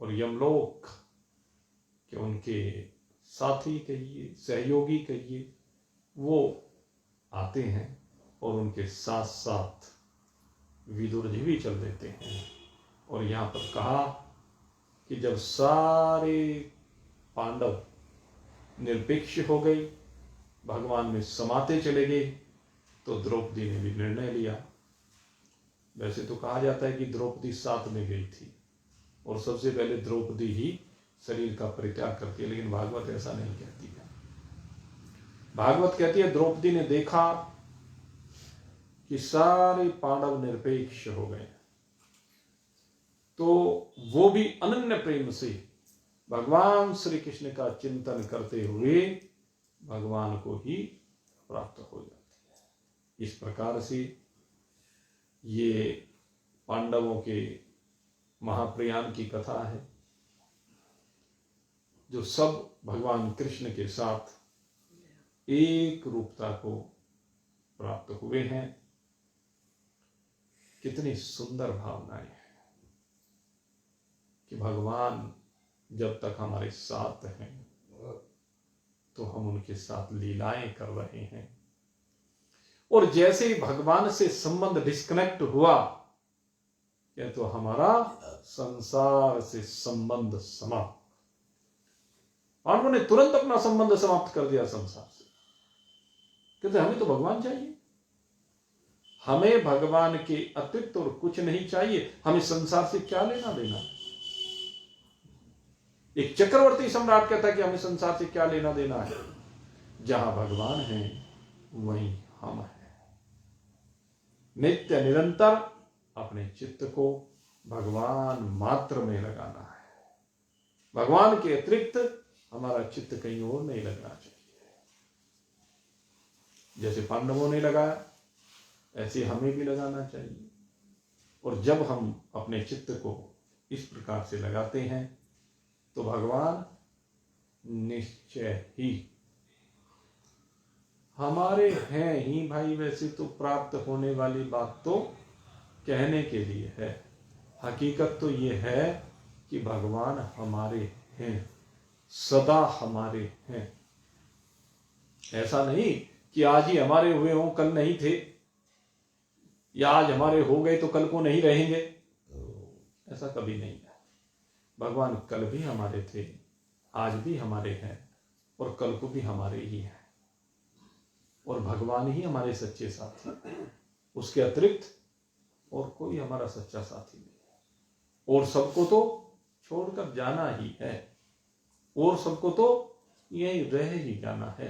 और यमलोक के उनके साथी कहिए, सहयोगी कहिए, वो आते हैं और उनके साथ साथ विदुर जी भी चल देते हैं। और यहां पर कहा कि जब सारे पांडव निरपेक्ष हो गए, भगवान में समाते चले गए, तो द्रौपदी ने भी निर्णय लिया। वैसे तो कहा जाता है कि द्रौपदी साथ में गई थी और सबसे पहले द्रौपदी ही शरीर का परित्याग करती है, लेकिन भागवत ऐसा नहीं कहती है। भागवत कहती है द्रौपदी ने देखा कि सारे पांडव निरपेक्ष हो गए, तो वो भी अनन्य प्रेम से भगवान श्री कृष्ण का चिंतन करते हुए भगवान को ही प्राप्त हो जाती है। इस प्रकार से ये पांडवों के महाप्रयाण की कथा है, जो सब भगवान कृष्ण के साथ एक रूपता को प्राप्त हुए हैं। कितनी सुंदर भावनाएं हैं कि भगवान जब तक हमारे साथ हैं तो हम उनके साथ लीलाएं कर रहे हैं, और जैसे ही भगवान से संबंध डिस्कनेक्ट हुआ, क्या तो हमारा संसार से संबंध समाप्त। पांडवों ने तुरंत अपना संबंध समाप्त कर दिया संसार से, कहते हमें तो भगवान चाहिए, हमें भगवान के अतिरिक्त और कुछ नहीं चाहिए, हमें संसार से क्या लेना देना। एक चक्रवर्ती सम्राट कहता है कि हमें संसार से क्या लेना देना है, जहां भगवान है वहीं हम हैं। नित्य निरंतर अपने चित्त को भगवान मात्र में लगाना है, भगवान के अतिरिक्त हमारा चित्त कहीं और नहीं लगना चाहिए। जैसे पांडवों ने लगाया, ऐसे हमें भी लगाना चाहिए। और जब हम अपने चित्त को इस प्रकार से लगाते हैं, तो भगवान निश्चय ही। हमारे हैं ही भाई, वैसे तो प्राप्त होने वाली बात तो कहने के लिए है, हकीकत तो ये है कि भगवान हमारे हैं, सदा हमारे हैं। ऐसा नहीं कि आज ही हमारे हुए हों कल नहीं थे, या आज हमारे हो गए तो कल को नहीं रहेंगे, ऐसा कभी नहीं है। भगवान कल भी हमारे थे, आज भी हमारे हैं और कल को भी हमारे ही हैं। और भगवान ही हमारे सच्चे साथी, उसके अतिरिक्त और कोई हमारा सच्चा साथी नहीं है। और सबको तो छोड़कर जाना ही है, और सबको तो यही रह ही जाना है।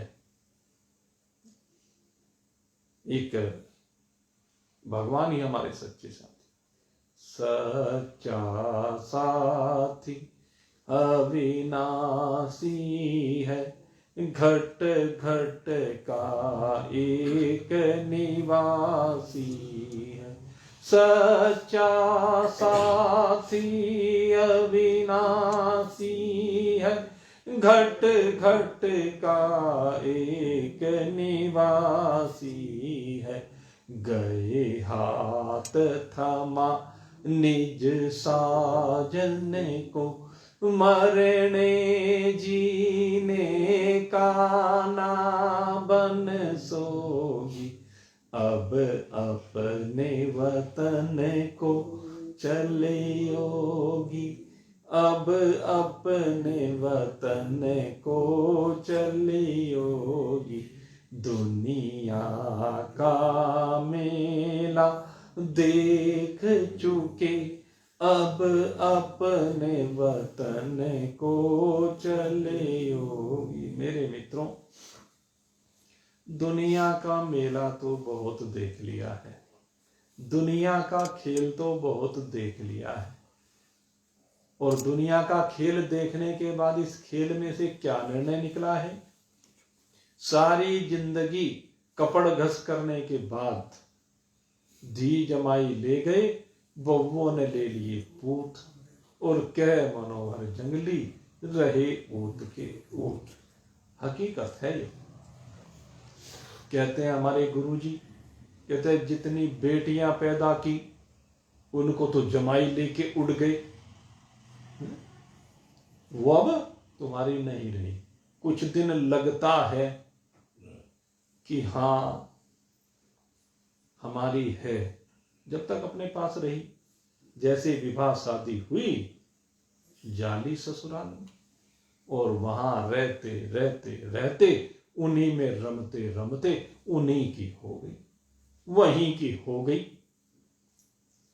एक भगवान ही हमारे सच्चे साथी, सच्चा साथी अविनाशी है, घट घट का एक निवासी है। सच्चा साथी अविनाशी है, घट घट का एक निवासी है। गए हाथ थमा निज साजन को, मरने जीने का ना बन सोगी। अब अपने वतन को चले योगी, अब अपने वतन को चले योगी। दुनिया का मेला देख चुके, अब अपने वतन को चले योगी। मेरे मित्रों, दुनिया का मेला तो बहुत देख लिया है, दुनिया का खेल तो बहुत देख लिया है, और दुनिया का खेल देखने के बाद इस खेल में से क्या निर्णय निकला है? सारी जिंदगी कपड़ घस करने के बाद धी जमाई ले गए, बउओं ने ले लिए पूत, और कह मनोहर जंगली रहे ऊत के ऊत। हकीकत है ये। कहते हैं हमारे गुरुजी, कहते हैं जितनी बेटियां पैदा की उनको तो जमाई लेके उड़ गए, वो अब तुम्हारी नहीं रही। कुछ दिन लगता है कि हाँ हमारी है, जब तक अपने पास रही। जैसे विवाह शादी हुई जाली ससुराल में, और वहां रहते रहते रहते उन्हीं में रमते रमते उन्हीं की हो गई, वहीं की हो गई,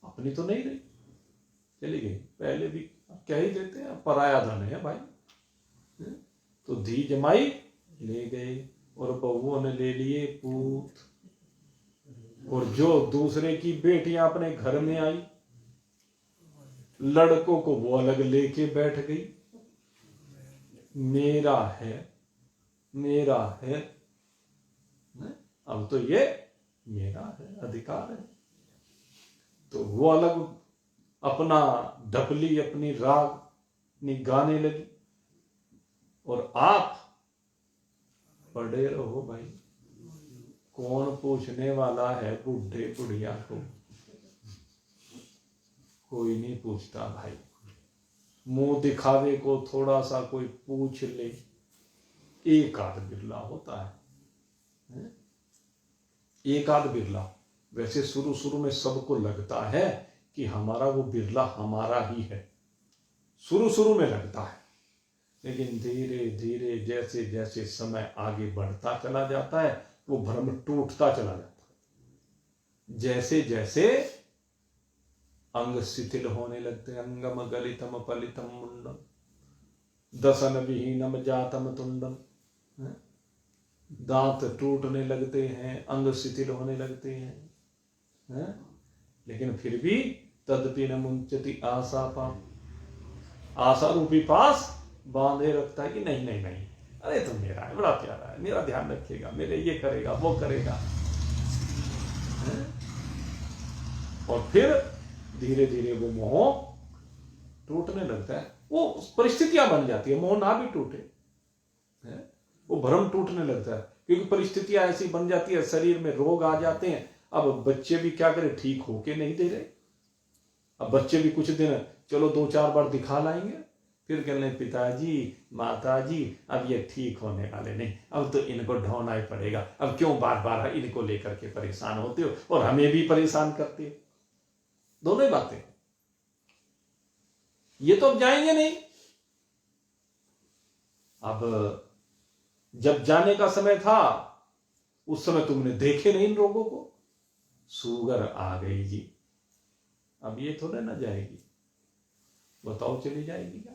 अपनी तो नहीं रही, चली गई। पहले भी कह ही देते हैं पराया धन है भाई। तो धी जमाई ले गए और बहुओं ने ले लिए पूत, और जो दूसरे की बेटियां अपने घर में आई, लड़कों को वो अलग लेके बैठ गई। मेरा है मेरा है, अब तो ये मेरा है, अधिकार है। तो वो अलग अपना ढपली अपनी राग अपनी गाने लगी, और आप पड़े रहो भाई। कौन पूछने वाला है बूढ़े बुढ़िया को? कोई नहीं पूछता भाई। मुंह दिखावे को थोड़ा सा कोई पूछ ले, एक आध बिरला होता है, एक आध बिरला। वैसे शुरू शुरू में सबको लगता है कि हमारा वो बिरला हमारा ही है, शुरू शुरू में लगता है, लेकिन धीरे धीरे जैसे जैसे समय आगे बढ़ता चला जाता है वो भ्रम टूटता चला जाता है। जैसे जैसे अंग शिथिल होने लगते, अंगम गलितम पलितम मुंडम दसन विहीनम जातम तुंडम, दांत टूटने लगते हैं, अंग शिथिल होने लगते हैं, लेकिन फिर भी तदपि न मुंचति आशा पाप, आशा रूपी पास बांधे रखता है कि नहीं नहीं नहीं, अरे तो मेरा है, बड़ा प्यारा है, मेरा ध्यान रखेगा, मेरे ये करेगा वो करेगा। और फिर धीरे धीरे वो मोह टूटने लगता है। वो परिस्थितियां बन जाती है, मोह ना भी टूटे, वो भ्रम टूटने लगता है, क्योंकि परिस्थितियां ऐसी बन जाती है, शरीर में रोग आ जाते हैं। अब बच्चे भी क्या करें, ठीक होके नहीं दे रहे। अब बच्चे भी कुछ दिन चलो 2-4 बार दिखा लाएंगे, फिर कह लें पिताजी माताजी अब ये ठीक होने वाले नहीं, अब तो इनको ढोना ही पड़ेगा, अब क्यों बार बार इनको लेकर के परेशान होते हो और हमें भी परेशान करते हो। दोनों ही बातें, ये तो अब जाएंगे नहीं। अब जब जाने का समय था उस समय तुमने देखे नहीं इन रोगों को, शुगर आ गई जी, अब ये थोड़े ना जाएगी, बताओ चली जाएगी क्या?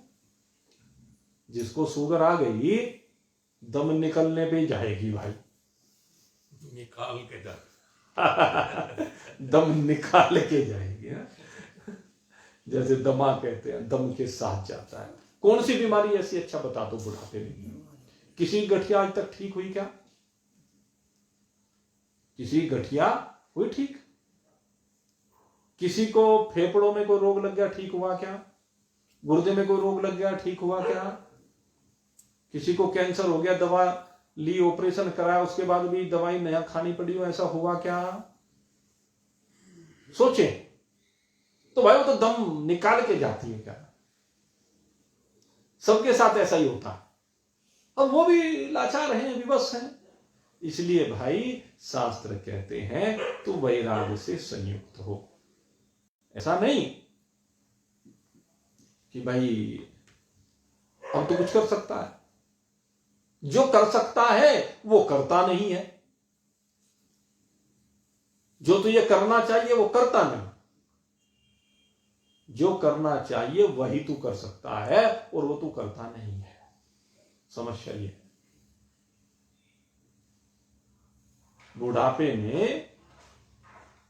जिसको शुगर आ गई दम निकलने पे जाएगी भाई, निकाल के जा दम निकाल के जाएगी। जैसे दमा कहते हैं, दम के साथ जाता है। कौन सी बीमारी ऐसी, अच्छा बता दो बुढ़ापे में? किसी गठिया आज तक ठीक हुई क्या? किसी गठिया हुई ठीक? किसी को फेफड़ों में कोई रोग लग गया, ठीक हुआ क्या? गुर्दे में कोई रोग लग गया, ठीक हुआ क्या? किसी को कैंसर हो गया, दवा ली, ऑपरेशन कराया, उसके बाद भी दवाई नया खानी पड़ी हो, ऐसा हुआ क्या? सोचे तो भाई, वो तो दम निकाल के जाती है क्या? सबके साथ ऐसा ही होता है, और वो भी लाचार हैं, विवश हैं। इसलिए भाई शास्त्र कहते हैं तू वैराग्य से संयुक्त हो। ऐसा नहीं कि भाई अब तो कुछ कर सकता है, जो कर सकता है वो करता नहीं है, जो तुझे करना चाहिए वो करता नहीं। जो करना चाहिए वही तू कर सकता है और वो तू करता नहीं है। समस्या ये है। बुढ़ापे में,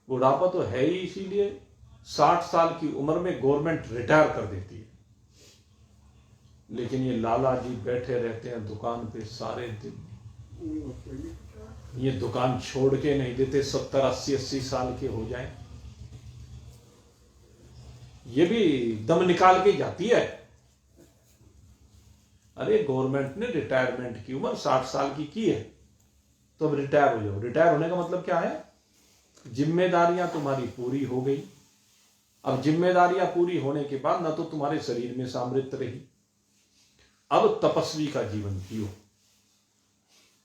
बुढ़ापा तो है ही इसीलिए 60 साल की उम्र में गवर्नमेंट रिटायर कर देती है, लेकिन ये लाला जी बैठे रहते हैं दुकान पे सारे दिन, ये दुकान छोड़ के नहीं देते, 70, 80, 80 साल के हो जाएं। ये भी दम निकाल के जाती है। अरे गवर्नमेंट ने रिटायरमेंट की उम्र 60 साल की है, तो अब रिटायर हो जाओ। रिटायर होने का मतलब क्या है? जिम्मेदारियां तुम्हारी पूरी हो गई। अब जिम्मेदारियां पूरी होने के बाद ना तो तुम्हारे शरीर में सामर्थ्य रही, अब तपस्वी का जीवन जियो।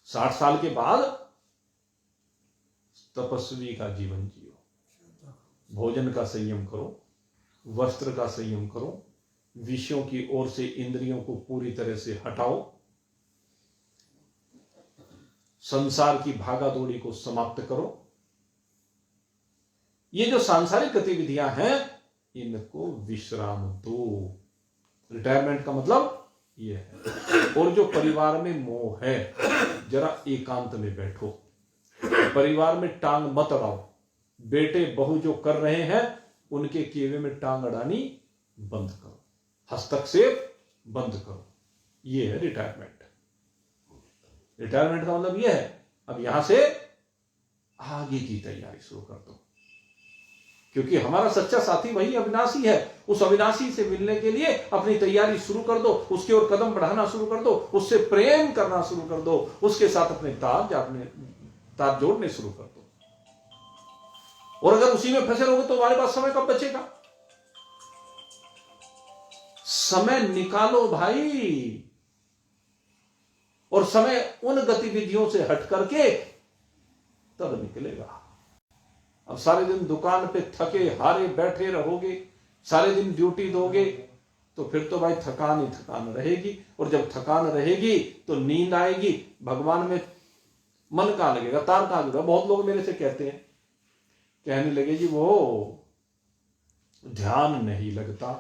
60 साल के बाद तपस्वी का जीवन जियो। भोजन का संयम करो, वस्त्र का संयम करो, विषयों की ओर से इंद्रियों को पूरी तरह से हटाओ, संसार की भागादौड़ी को समाप्त करो। ये जो सांसारिक गतिविधियां हैं इनको विश्राम दो। रिटायरमेंट का मतलब ये है। और जो परिवार में मोह है, जरा एकांत में बैठो, परिवार में टांग मत अड़ाओ। बेटे बहू जो कर रहे हैं उनके किए में टांग अड़ानी बंद करो, हस्तक्षेप बंद करो। ये है रिटायरमेंट। रिटायरमेंट का मतलब यह है अब यहां से आगे की तैयारी शुरू कर दो, क्योंकि हमारा सच्चा साथी वही अविनाशी है। उस अविनाशी से मिलने के लिए अपनी तैयारी शुरू कर दो, उसकी ओर कदम बढ़ाना शुरू कर दो, उससे प्रेम करना शुरू कर दो, उसके साथ अपने तार जोड़ने शुरू कर दो। और अगर उसी में फंसे रहोगे तो हमारे पास समय कब बचेगा? समय निकालो भाई, और समय उन गतिविधियों से हट करके तब निकलेगा। अब सारे दिन दुकान पे थके हारे बैठे रहोगे, सारे दिन ड्यूटी दोगे, तो फिर तो भाई थकान ही थकान रहेगी। और जब थकान रहेगी तो नींद आएगी, भगवान में मन कहां लगेगा, तार कहां जुड़ा। बहुत लोग मेरे से कहते हैं, कहने लगे जी वो ध्यान नहीं लगता।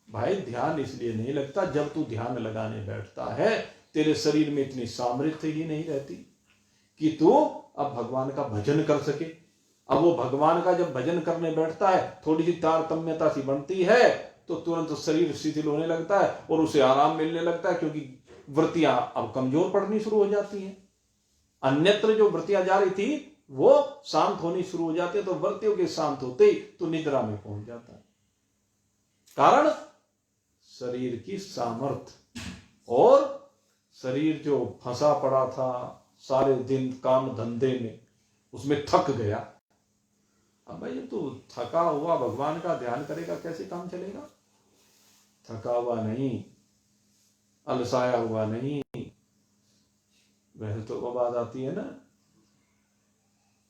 भाई ध्यान इसलिए नहीं लगता, जब तू ध्यान लगाने बैठता है तेरे शरीर में इतनी सामर्थ्य ही नहीं रहती कि तू अब भगवान का भजन कर सके। अब वो भगवान का जब भजन करने बैठता है, थोड़ी सी तारतम्यता सी बनती है तो तुरंत शरीर शिथिल होने लगता है और उसे आराम मिलने लगता है, क्योंकि वृत्तियां अब कमजोर पड़नी शुरू हो जाती हैं। अन्यत्र जो वृत्तियां जा रही थी वो शांत होनी शुरू हो जाती है, तो वृत्तियों के शांत होते ही तो निद्रा में पहुंच जाता है। कारण शरीर की सामर्थ्य और शरीर जो फंसा पड़ा था सारे दिन काम धंधे में, उसमें थक गया। अब भाई जब तू थका हुआ भगवान का ध्यान करेगा कैसे काम चलेगा? थका हुआ नहीं, अलसाया हुआ नहीं। वह तो वो बात आती है ना,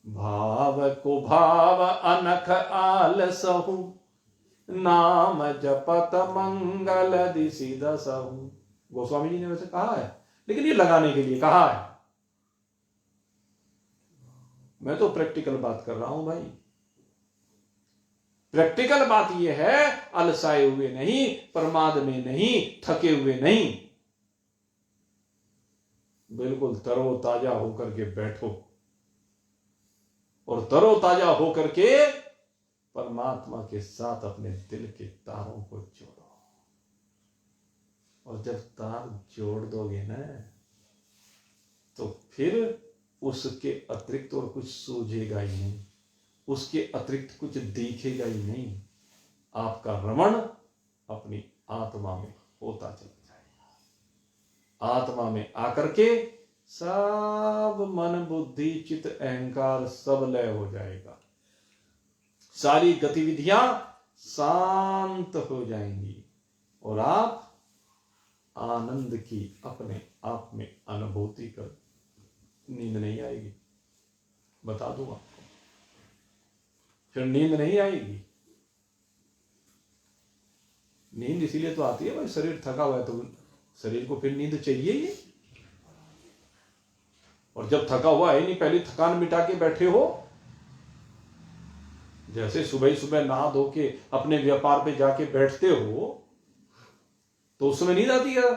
भाव को भाव अनख आलसहु, नाम जपत मंगल दिसि दसहु। गोस्वामी जी ने वैसे कहा है, लेकिन ये लगाने के लिए कहा है। मैं तो प्रैक्टिकल बात कर रहा हूं भाई। प्रैक्टिकल बात यह है, अलसाए हुए नहीं, प्रमाद में नहीं, थके हुए नहीं, बिल्कुल तरोताजा होकर के बैठो और तरोताजा होकर के परमात्मा के साथ अपने दिल के तारों को जोड़ो। और जब तार जोड़ दोगे ना, तो फिर उसके अतिरिक्त और कुछ सूझेगा ही नहीं, उसके अतिरिक्त कुछ दिखेगा ही नहीं। आपका रमण अपनी आत्मा में होता चला जाएगा। आत्मा में आकर के सब मन बुद्धि चित्त अहंकार सब लय हो जाएगा, सारी गतिविधियां शांत हो जाएंगी और आप आनंद की अपने आप में अनुभूति कर, नींद नहीं आएगी, बता दूं आपको, फिर नींद नहीं आएगी। नींद इसीलिए तो आती है भाई, शरीर थका हुआ है तो शरीर को फिर नींद चाहिए ही। और जब थका हुआ है नहीं, पहले थकान मिटा के बैठे हो। जैसे सुबह सुबह नहा धो के अपने व्यापार पे जाके बैठते हो तो उसमें नींद आती है।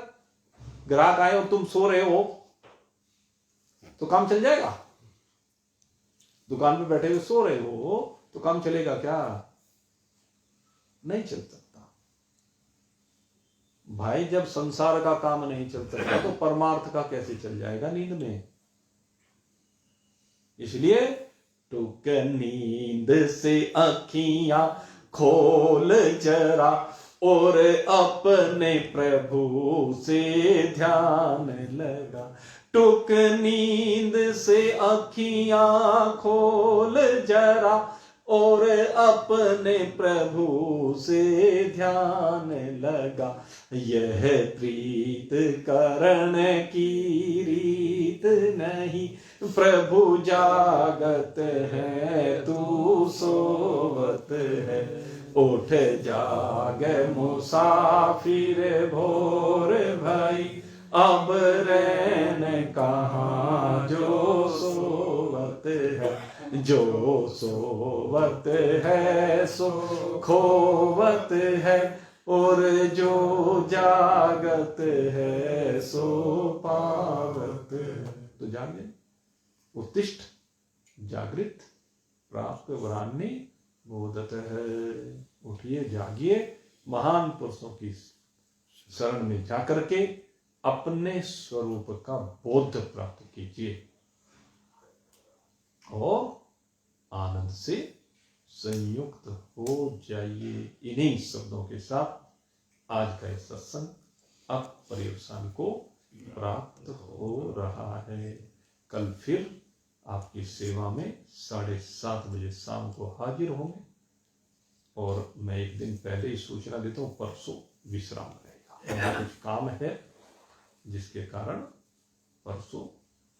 ग्राहक आए और तुम सो रहे हो तो काम चल जाएगा? दुकान पे बैठे हुए सो रहे हो तो काम चलेगा क्या? नहीं चल सकता भाई। जब संसार का काम नहीं चल सकता तो परमार्थ का कैसे चल जाएगा नींद में? इसलिए टुक नींद से अखियां खोल जरा और अपने प्रभु से ध्यान लगा। टुक नींद से अखियां खोल जरा और अपने प्रभु से ध्यान लगा। यह प्रीत करण की रीत नहीं, प्रभु जागत है तू सोवत है। उठ जाग मुसाफिर भोर भई, अब रैन कहाँ जो सोवत है। जो सोवत है सो खोवत है और जो जागत है सो पावत है। तो जागे, उत्तिष्ठ जागृत प्राप्त वरान्य बोधत है। उठिए, जागिए, महान पुरुषों की शरण में जाकर के अपने स्वरूप का बोध प्राप्त कीजिए और आनंद से संयुक्त हो जाइए। इन्हीं शब्दों के साथ आज का यह सत्संग अब पर्यवसान को प्राप्त हो रहा है। कल फिर आपकी सेवा में 7:30 बजे शाम को हाजिर होंगे। और मैं एक दिन पहले ही सूचना देता हूँ, परसों विश्राम रहेगा, कुछ काम है जिसके कारण परसों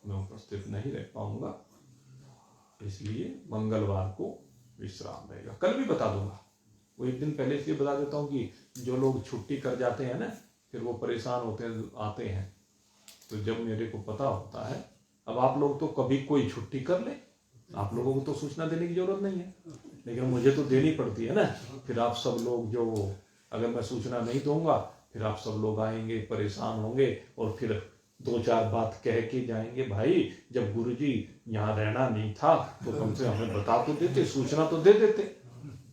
मैं उपस्थित नहीं रह पाऊंगा, इसलिए मंगलवार को विश्राम रहेगा। कल भी बता दूंगा, वो एक दिन पहले इसलिए बता देता हूँ कि जो लोग छुट्टी कर जाते हैं ना, फिर वो परेशान होते हैं, आते हैं, तो जब मेरे को पता होता है। अब आप लोग तो कभी कोई छुट्टी कर ले, आप लोगों को तो सूचना देने की जरूरत नहीं है, लेकिन मुझे तो देनी पड़ती है ना। फिर आप सब लोग जो, अगर मैं सूचना नहीं दूंगा फिर आप सब लोग आएंगे, परेशान होंगे और फिर 2-4 बात कह के जाएंगे। भाई जब गुरुजी यहाँ रहना नहीं था तो कम से हमें बता तो देते, सूचना तो दे देते।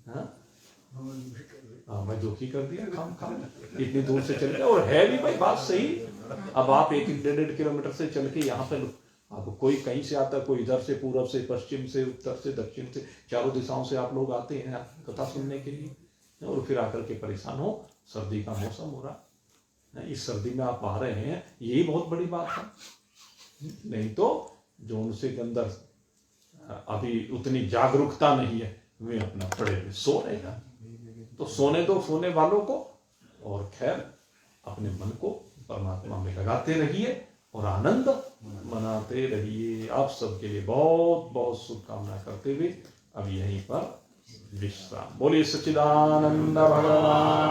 हाँ, मैं दुखी कर दिया खाम इतनी दूर से चल गया। और है भी भाई बात सही। अब आप 1-1.5 किलोमीटर से चल के यहाँ पे, अब कोई कहीं से आता है, कोई इधर से, पूरब से, पश्चिम से, उत्तर से, दक्षिण से, चारों दिशाओं से आप लोग आते हैं कथा सुनने के लिए, और फिर आकर के परेशान हो। सर्दी का मौसम हो रहा, इस सर्दी में आप आ रहे हैं, यही बहुत बड़ी बात है। नहीं तो जो उनसे के अंदर अभी उतनी जागरूकता नहीं है, वे अपना पड़े हुए सो रहे हैं। तो सोने दो सोने वालों को, और खैर अपने मन को परमात्मा में लगाते रहिए और आनंद मनाते रहिए। आप सबके लिए बहुत बहुत शुभकामना करते हुए अब यहीं पर विश्राम। बोलिए सच्चिदानंद भगवान।